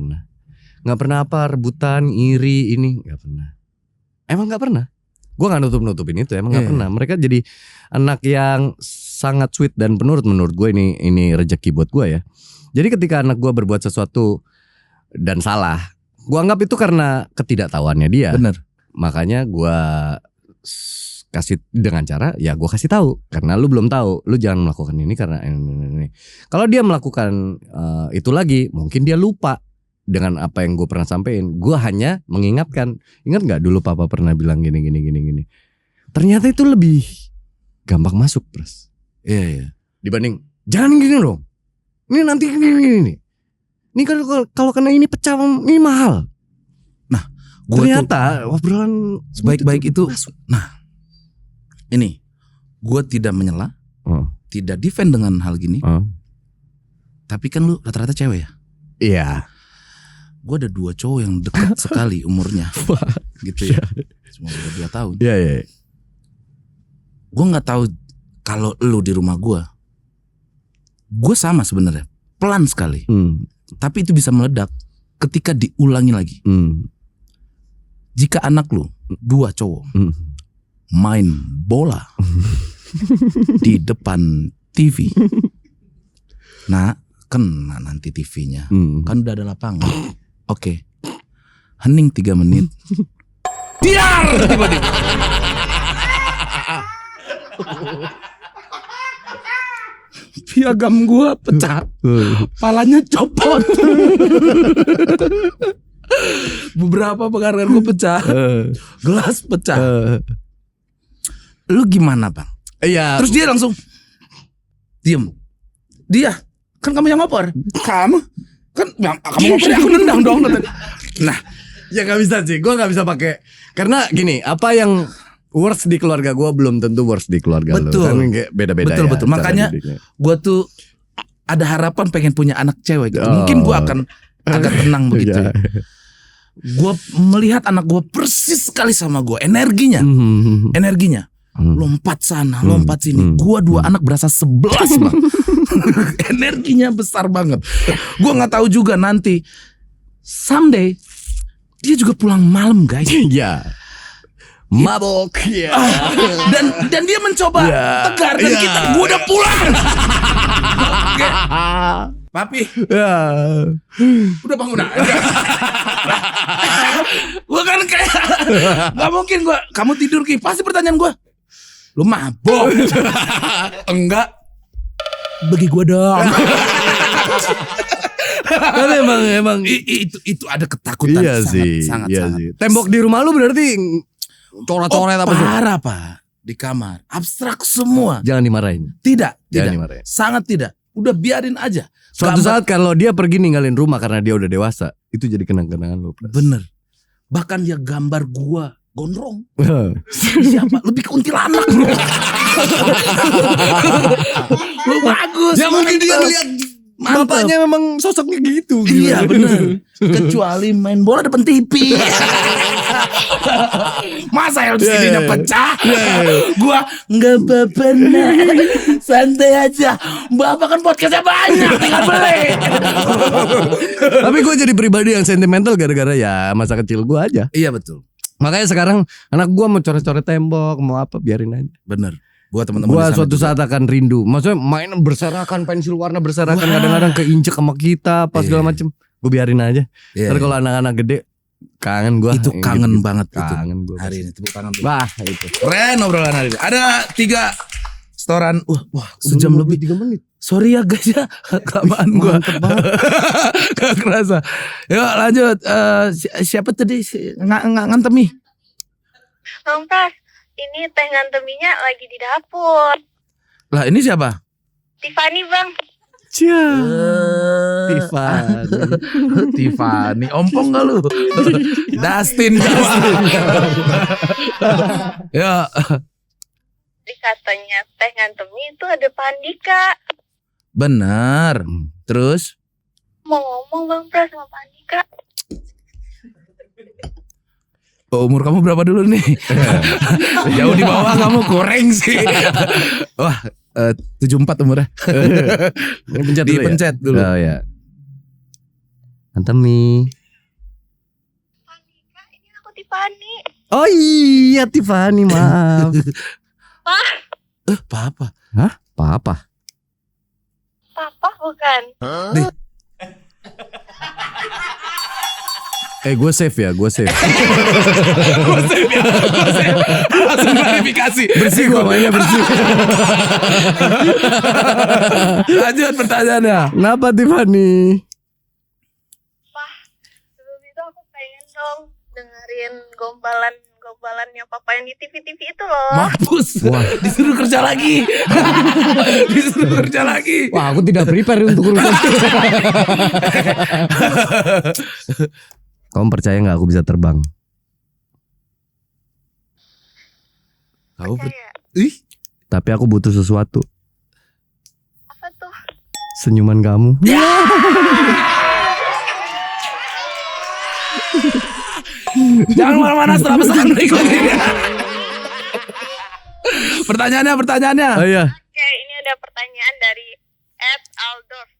pernah apa rebutan, iri ini, nggak pernah. Emang nggak pernah. Gue nggak nutupin itu, emang nggak pernah. Mereka jadi anak yang sangat sweet dan menurut gue ini rezeki buat gue ya. Jadi ketika anak gue berbuat sesuatu dan salah, gue anggap itu karena ketidaktahuannya dia. Bener. Makanya gue kasih dengan cara ya gue kasih tahu, karena lu belum tahu, lu jangan melakukan ini karena ini. Kalau dia melakukan itu lagi, mungkin dia lupa dengan apa yang gue pernah sampein. Gue hanya mengingatkan, ingat nggak dulu papa pernah bilang gini. Ternyata itu lebih gampang masuk, Pras. Iya. Dibanding jangan gini dong. Ini nanti gini. Ini kalau kena ini pecah, ini mahal. Ternyata obrolan sebaik-baik itu masuk. Nah, ini gue tidak menyela, tidak defend dengan hal gini. Tapi kan lu rata-rata cewek ya? Iya. Gue ada 2 cowok yang dekat sekali umurnya, gitu ya. Cuma beda 2 tahun. Iya. Gue nggak tahu kalau lu di rumah gue sama sebenarnya, pelan sekali. Tapi itu bisa meledak ketika diulangi lagi. Jika anak lu 2 cowok main bola di depan TV, nah kena nanti TV-nya. Kan udah ada lapangan. Oke. Hening 3 menit. Tiar tiba-tiba. Piagam gua pecah. Palanya copot. Beberapa penghargaan gua pecah. Gelas pecah. Lu gimana, Bang? Iya. Terus dia langsung diem. Dia kan kamu yang ngoper. Kamu kan kamu ngoper, aku nendang dong. Nah, ya nggak bisa sih. Gue nggak bisa pakai. Karena gini, apa yang worst di keluarga gue belum tentu worst di keluarga lo. Betul. Kan kayak beda-beda. Betul. Makanya gue tuh ada harapan pengen punya anak cewek gitu. Mungkin gue akan agak tenang begitu. Ya. Gue melihat anak gue persis sekali sama gue. Energinya. Lompat sana, lompat sini. Gua 2 anak berasa 11, Bang. Energinya besar banget. Gua nggak tahu juga nanti someday dia juga pulang malam, guys. Iya. Mabok ya. Dan dia mencoba tegar dan kita gua udah pulang. Papi. Ya. Udah bangun aja. Gua kan kayak nggak mungkin kamu tidur Ki. Pasti pertanyaan gua. Lu mabok? Enggak. Bagi gua dong. Kan emang itu ada ketakutan. Iya sangat. Tembok di rumah lu berarti coret-coret apa sih? Parah, Pak. Di kamar abstrak semua. Jangan dimarahin. Tidak. Dimarahin. Sangat tidak. Udah biarin aja. Suatu saat kalau dia pergi ninggalin rumah karena dia udah dewasa, itu jadi kenang-kenangan lu. Bener. Bahkan dia gambar gua gondrong. Siapa? Lebih kuntilanak. Lu bagus. Ya mungkin dia lihat bapaknya memang sosoknya gitu. Iya bener. Kecuali main bola depan TV. Masa LCD-nya pecah. Gua nggak benar. Santai aja. Bapak kan podcastnya banyak, tinggal beli. Tapi gue jadi pribadi yang sentimental gara-gara ya masa kecil gue aja. Iya betul. Makanya sekarang anak gue mau coret-coret tembok, mau apa biarin aja. Bener. Buat teman-teman. Gue suatu saat akan rindu. Maksudnya main berserakan, pensil warna berserakan, kadang-kadang keinjek sama kita, pas segala macem. Gue biarin aja. Ntar kalau anak-anak gede kangen gue. Itu kangen gitu. banget kangen itu. Gue hari ini tepuk tangan. Wah itu. Keren obrolan hari ini. Ada 3 setoran. Wah sejam lebih 3 menit. Sorry ya guys ya, kelamaan gue. Gak kerasa. Yuk lanjut. Siapa tadi ngantemi? Bang Pras, ini teh nganteminya lagi di dapur. Lah ini siapa? Tiffany, Bang. Tiffany. Ompong gak lu? Dustin. Ya. Katanya teh ngantemi itu ada Pak Andika. Benar. Terus? Mau ngomong Bang Pras sama Pak Andika. Umur kamu berapa dulu nih? Jauh di bawah kamu, kurang sih. Wah, 74 umurnya. Dipencet dulu. Dipencet dulu. Oh ya. Antemi. Pak Andika, ini aku Tiffany. Oh iya Tiffany, maaf. Papa. Hah? Papa? Papa bukan? Gue save ya, gue save. Langsung klarifikasi. Bersih gue mainnya bersih. Lanjut pertanyaannya. Kenapa Tiffany? Pak, sebelum itu aku pengen dong dengerin gombalannya papa yang di TV-TV itu loh. Mampus. Wah, disuruh kerja lagi. Wah, aku tidak prepare untuk urusan. Kamu percaya gak aku bisa terbang? Kamu Percaya. Tapi aku butuh sesuatu. Apa tuh? Senyuman kamu. Jangan kemana-mana setelah pesan berikut ini. Pertanyaannya. Oh iya. Oke, ini ada pertanyaan dari @aldorf.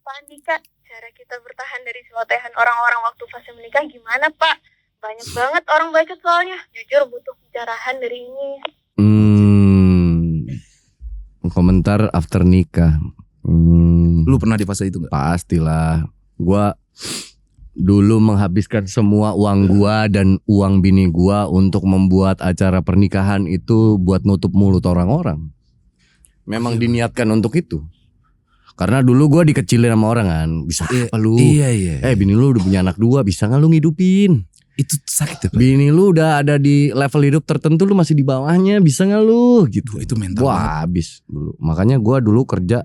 Pak Andika, cara kita bertahan dari celotehan orang-orang waktu fase menikah gimana Pak? Banyak banget orang bacot soalnya. Jujur butuh pencerahan dari ini. Komentar after nikah. Lu pernah di fase itu gak? Pastilah. Gua dulu menghabiskan semua uang gua dan uang bini gua untuk membuat acara pernikahan itu buat nutup mulut orang-orang. Memang diniatkan untuk itu. Karena dulu gua dikecilin sama orang kan. Bisa apa lu? Iya. Bini lu udah punya anak 2, bisa gak lu ngidupin? Itu sakit ya, Pak? Bini lu udah ada di level hidup tertentu, lu masih di bawahnya, bisa gak lu? Gitu. Itu mental Wah banget. habis dulu. Makanya gua dulu kerja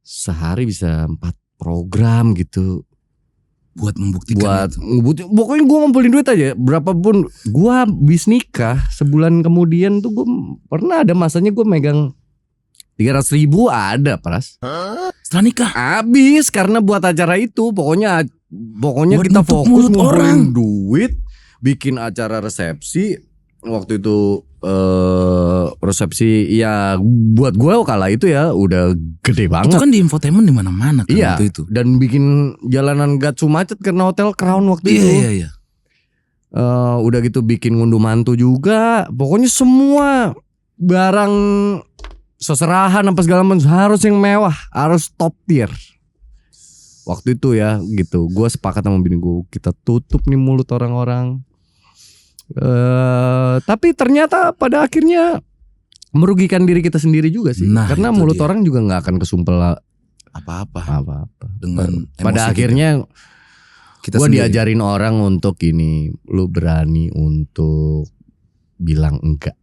sehari bisa 4 program gitu. Buat membuktikan Pokoknya gue ngumpulin duit aja. Berapapun. Gue habis nikah sebulan kemudian tuh gue pernah ada masanya gue megang 300 ribu ada, Pras. setelah nikah. Habis karena buat acara itu. Pokoknya Buat kita nutup fokus mulut ngumpulin duit, bikin acara resepsi. Waktu itu resepsi ya buat gue kala itu ya udah gede banget. Itu kan di infotainment di mana-mana kan waktu itu. Dan bikin jalanan Gatsu macet karena Hotel Crown waktu itu. Iya. Udah gitu bikin ngunduh mantu juga. Pokoknya semua barang seserahan apa segala macam harus yang mewah, harus top tier. Waktu itu ya gitu. Gue sepakat sama bini gue, kita tutup nih mulut orang-orang. Tapi ternyata pada akhirnya merugikan diri kita sendiri juga sih. Karena mulut orang juga nggak akan kesumpel apa-apa. Dengan pada akhirnya gue diajarin orang untuk ini, lu berani untuk bilang enggak.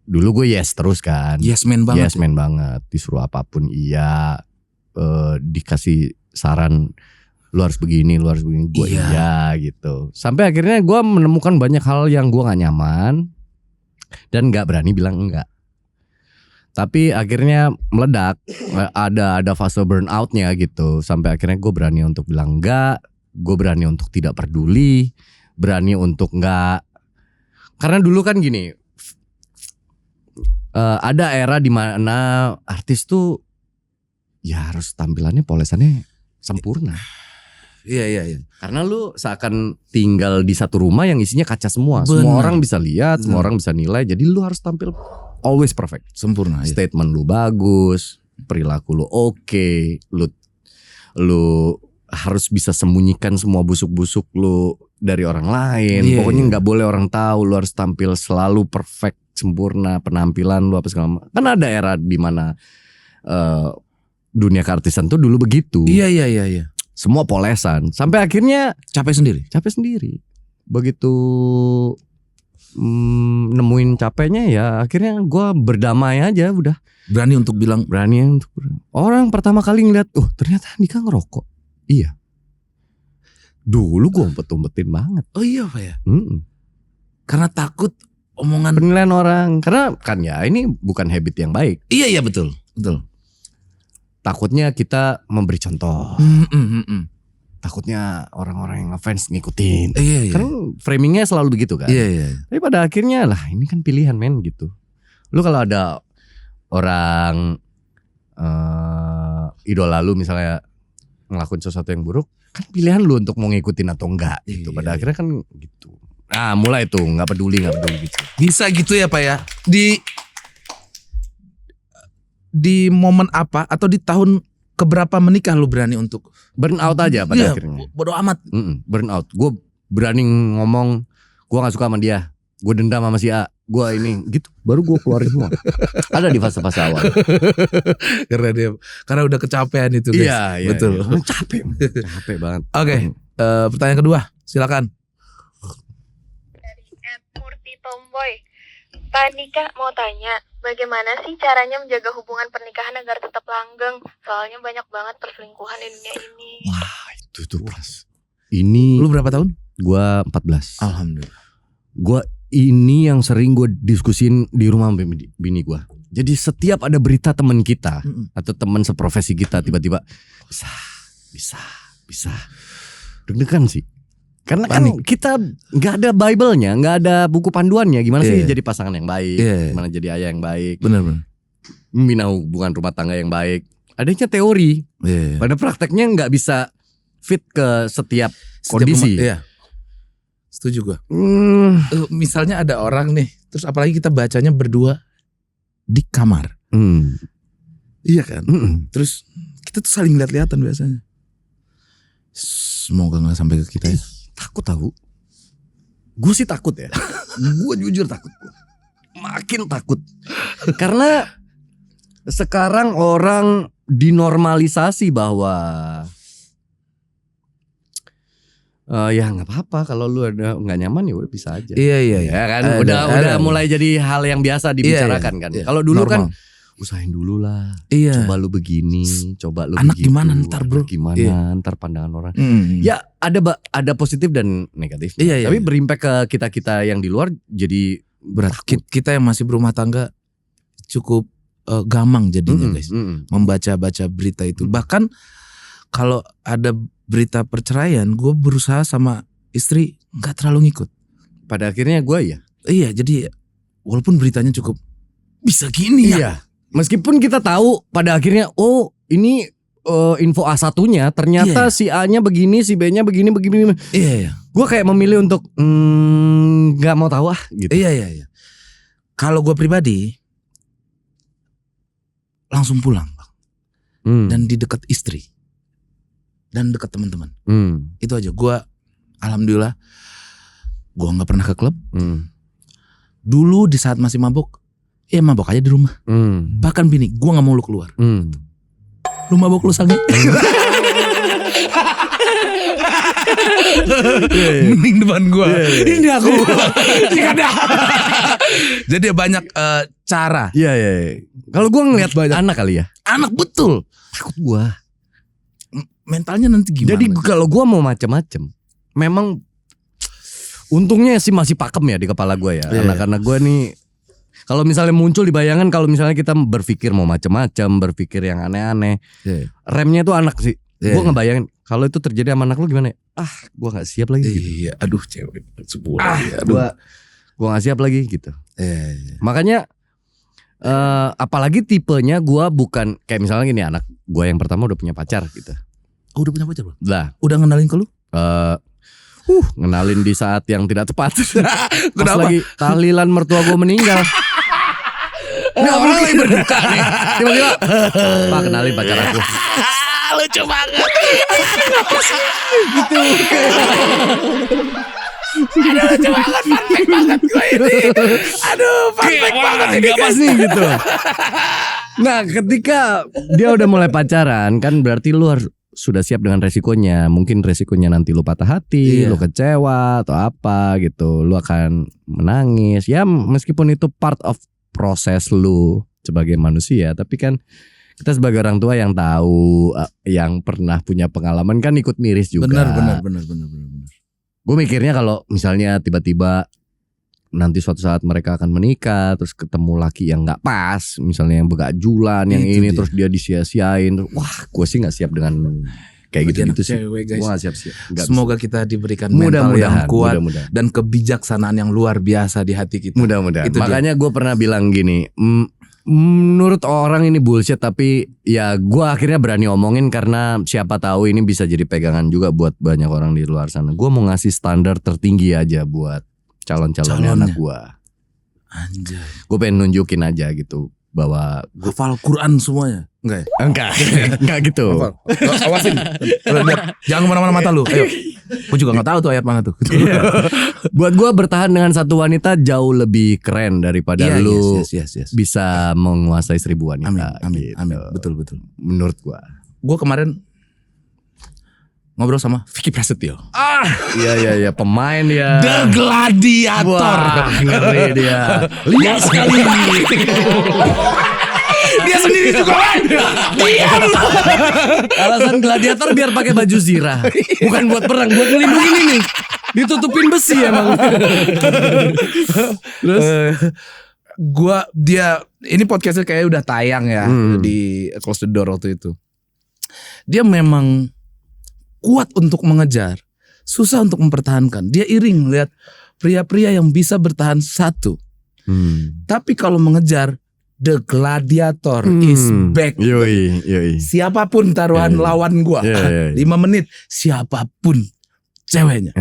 Dulu gue yes terus kan. Yes man banget. Yes man banget. Disuruh apapun iya. Dikasih saran lu harus begini, gue iya gitu. Sampai akhirnya gue menemukan banyak hal yang gue gak nyaman dan gak berani bilang enggak. Tapi akhirnya meledak, ada fase burnoutnya gitu. Sampai akhirnya gue berani untuk bilang enggak, gue berani untuk tidak peduli, berani untuk enggak. Karena dulu kan gini, ada era di mana artis tuh ya harus tampilannya polesannya sempurna. Iya. Karena lu seakan tinggal di satu rumah yang isinya kaca semua. Semua orang bisa lihat, semua orang bisa nilai. Jadi lu harus tampil always perfect, sempurna. Statement lu bagus, perilaku lu oke, lu harus bisa sembunyikan semua busuk-busuk lu dari orang lain. Pokoknya nggak boleh orang tahu. Lu harus tampil selalu perfect, sempurna penampilan lu apa segala macam. Kan ada era di mana dunia keartisan tuh dulu begitu. Iya. Semua polesan. Sampai akhirnya capek sendiri. Begitu nemuin capeknya ya akhirnya gue berdamai aja udah. Berani untuk bilang. Orang pertama kali ngeliat, ternyata Andika ngerokok. Iya. Dulu gue umpet-umpetin banget. Oh iya Pak ya. Karena takut omongan penilaian orang. Karena kan ya ini bukan habit yang baik. Iya betul. Takutnya kita memberi contoh. Takutnya orang-orang yang ngefans ngikutin. Iya. Kan framingnya selalu begitu kan. Iya. Tapi pada akhirnya lah ini kan pilihan men gitu. Lu kalau ada orang idola lu misalnya ngelakuin sesuatu yang buruk, kan pilihan lu untuk mau ngikutin atau enggak gitu. Pada akhirnya kan gitu. Nah mulai tuh nggak peduli gitu. Bisa gitu ya Pak ya. Di momen apa atau di tahun keberapa menikah lu berani untuk burn out aja pada akhirnya. Bodoh amat. Burn out. Gue berani ngomong gue gak suka sama dia, gue dendam sama si A, gue ini gitu. Baru gue keluarin semua. Ada di fase-fase awal. Karena udah kecapean itu guys. Iya. Betul. Capek banget. Oke. Pertanyaan kedua, silakan. Dari @murti Tomboy. Pak Andika mau tanya, bagaimana sih caranya menjaga hubungan pernikahan agar tetap langgeng? Soalnya banyak banget perselingkuhan di dunia ini. Wah itu tuh Pras. Ini lu berapa tahun? Gua 14. Alhamdulillah. Gua ini yang sering gue diskusin di rumah bini gue. Jadi setiap ada berita teman kita atau teman seprofesi kita tiba-tiba bisa deg-degan sih. Karena kan kita nggak ada Bible-nya, nggak ada buku panduannya gimana sih jadi pasangan yang baik, gimana jadi ayah yang baik, benar. Membina hubungan rumah tangga yang baik. Adanya teori, pada prakteknya nggak bisa fit ke setiap kondisi. Setuju gue. Misalnya ada orang nih, terus apalagi kita bacanya berdua di kamar. Iya kan. Terus kita tuh saling lihat-lihatan biasanya. Semoga nggak sampai ke kita ya. Takut tahu. Gue sih takut ya. Gue jujur takut. Makin takut. Karena sekarang orang dinormalisasi bahwa ya nggak apa-apa kalau lu ada nggak nyaman ya udah bisa aja. Iya. Ya kan udah mulai jadi hal yang biasa dibicarakan kan. Kalau dulu normal. Kan usahain dulu lah. Iya. Coba lu begini, coba lu anak begitu, gimana ntar bro? Gimana ntar pandangan orang. Ya ada positif dan negatif. Iya, tapi berimpact ke kita yang di luar jadi berat. Kita yang masih berumah tangga cukup gamang jadinya guys. Membaca-baca berita itu. Bahkan kalau ada berita perceraian, gue berusaha sama istri nggak terlalu ngikut. Pada akhirnya gue ya. Iya, jadi walaupun beritanya cukup bisa gini ya. Meskipun kita tahu pada akhirnya ini info A1-nya ternyata si A-nya begini, si B-nya begini. Iya. Gue kayak memilih untuk nggak mau tahu gitu. Iya. Kalau gue pribadi langsung pulang, Bang. Dan di dekat istri. Dan dekat teman-teman. Itu aja. Gue alhamdulillah gue nggak pernah ke klub. Dulu di saat masih mabok, mabok aja di rumah. Bahkan bini, gue nggak mau lu keluar. Lu mabok lu sange. Mending depan gue. Ini aku. Jadi banyak cara. Iya. Kalau gue ngeliat anak kali ya. Anak betul. Takut gue. Mentalnya nanti gimana? Jadi kalau gue mau macam-macam, memang untungnya sih masih pakem ya di kepala gue ya. Anak-anak gue nih, kalau misalnya muncul di bayangan, kalau misalnya kita berpikir mau macam-macam, berpikir yang aneh-aneh, remnya itu anak sih. Gue ngebayangin kalau itu terjadi sama anak lu gimana? Gue nggak siap lagi. Iya, gitu. aduh cewek sebuah. Gue nggak siap lagi gitu. Makanya apalagi tipenya gue bukan kayak misalnya gini, anak gue yang pertama udah punya pacar gitu. Udah punya pacar belum? Lah, udah ngenalin ke lu? Ngenalin di saat yang tidak tepat. Pas lagi tahlilan mertua gue meninggal. Ini orang lagi berduka nih. Tiba-tiba, Pak kenalin pacar aku. Lucu banget. Gitu. Aduh lucu banget, perfect banget gue ini. Aduh perfect banget ini gak pas nih gitu. Nah ketika dia udah mulai pacaran, kan berarti lu harus sudah siap dengan resikonya. Mungkin resikonya nanti lu patah hati, lu kecewa atau apa gitu. Lu akan menangis. Ya meskipun itu part of proses lu sebagai manusia, tapi kan kita sebagai orang tua yang tahu, yang pernah punya pengalaman kan ikut miris juga. Benar. Gue mikirnya kalau misalnya tiba-tiba nanti suatu saat mereka akan menikah, terus ketemu laki yang nggak pas, misalnya yang begajulan, yang ini terus dia disia-siain, wah gue sih nggak siap dengan kayak gitu sih. Gue nggak siap. Semoga kita diberikan mental yang kuat dan kebijaksanaan yang luar biasa di hati kita. Mudah-mudahan. Makanya gue pernah bilang gini, menurut orang ini bullshit, tapi ya gue akhirnya berani omongin karena siapa tahu ini bisa jadi pegangan juga buat banyak orang di luar sana. Gue mau ngasih standar tertinggi aja buat calon-calonnya anak gue. Anjay. Gue pengen nunjukin aja gitu bahwa hafal Quran semuanya. Enggak ya? Enggak gitu. Awasin. Jangan kemana-mana mata lu. Ayo. Gue juga gak tahu tuh ayat mana tuh. Buat gue bertahan dengan satu wanita jauh lebih keren daripada lu bisa menguasai 1000 wanita. Amin. Gitu. Amin. Betul. Menurut gue. Gue kemarin ngobrol sama Vicky Prasetyo. Iya pemain ya. The Gladiator. Wah, ngeri dia. Lihat sekali. Dia sendiri juga kan. Diam. Alasan gladiator biar pakai baju zirah. Bukan buat perang, buat ngelindungin ini. Ditutupin besi emang. Terus ini podcastnya kayaknya udah tayang ya di Close the Door waktu itu. Dia memang kuat untuk mengejar, susah untuk mempertahankan. Dia iring lihat pria-pria yang bisa bertahan satu. Tapi kalau mengejar, The Gladiator is back. Yoi. Siapapun taruhan lawan gua 5 menit, siapapun ceweknya.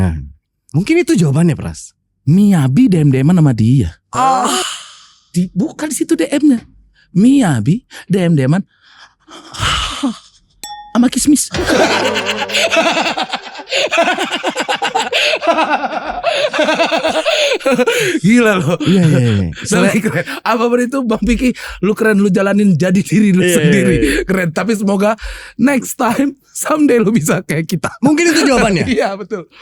Mungkin itu jawabannya, Pras. Miyabi DM-DM sama dia. Bukan di situ DM-nya. Miyabi DM-DM sama kismis. Gila loh. Iya. Tapi keren. Apapun itu Bang Piki, lu keren, lu jalanin jadi diri lu sendiri. Keren. Tapi semoga next time someday lu bisa kayak kita. Mungkin itu jawabannya. Iya betul.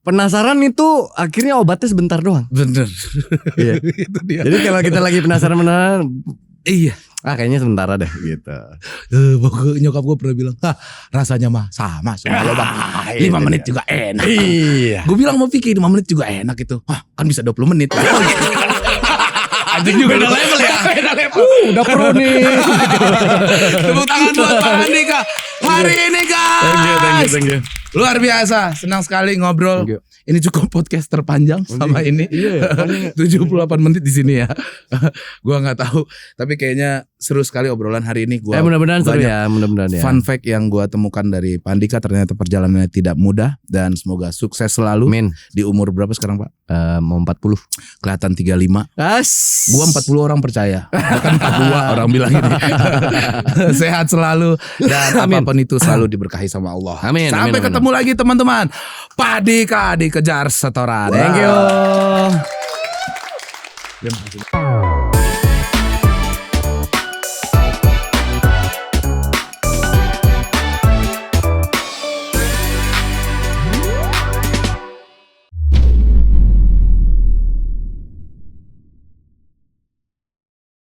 Penasaran itu akhirnya obatnya sebentar doang. Bener. Iya. Itu dia. Jadi kalau kita lagi penasaran Iya. kayaknya sementara deh gitu. Pokoknya nyokap gue pernah bilang, rasanya mah sama semua lo Bang. 5 menit juga enak. Iya. Gue bilang mau pikir 5 menit juga enak itu. Kan bisa 20 menit. Anjing juga Beda level ya. Beda level. Udah pro nih. Tepuk tangan buat Pak Andika hari ini guys. Thank you. Luar biasa, senang sekali ngobrol. Thank you. Ini cukup podcast terpanjang sama ini. Iya, 78 menit di sini ya. Gua nggak tahu, tapi kayaknya seru sekali obrolan hari ini. Gua mudah-mudahan seru banyak ya, mudah-mudahan ya. fun fact yang gua temukan dari Pak Andika, ternyata perjalanannya tidak mudah dan semoga sukses selalu. Amin. Di umur berapa sekarang, Pak? Mau 40. Kelihatan 35. Gua 40 orang percaya. Bahkan 42 orang bilang ini. Sehat selalu dan apapun itu selalu diberkahi sama Allah. Amin. Sampai ketemu lagi teman-teman. Pak Dika dikejar setoran. Thank you.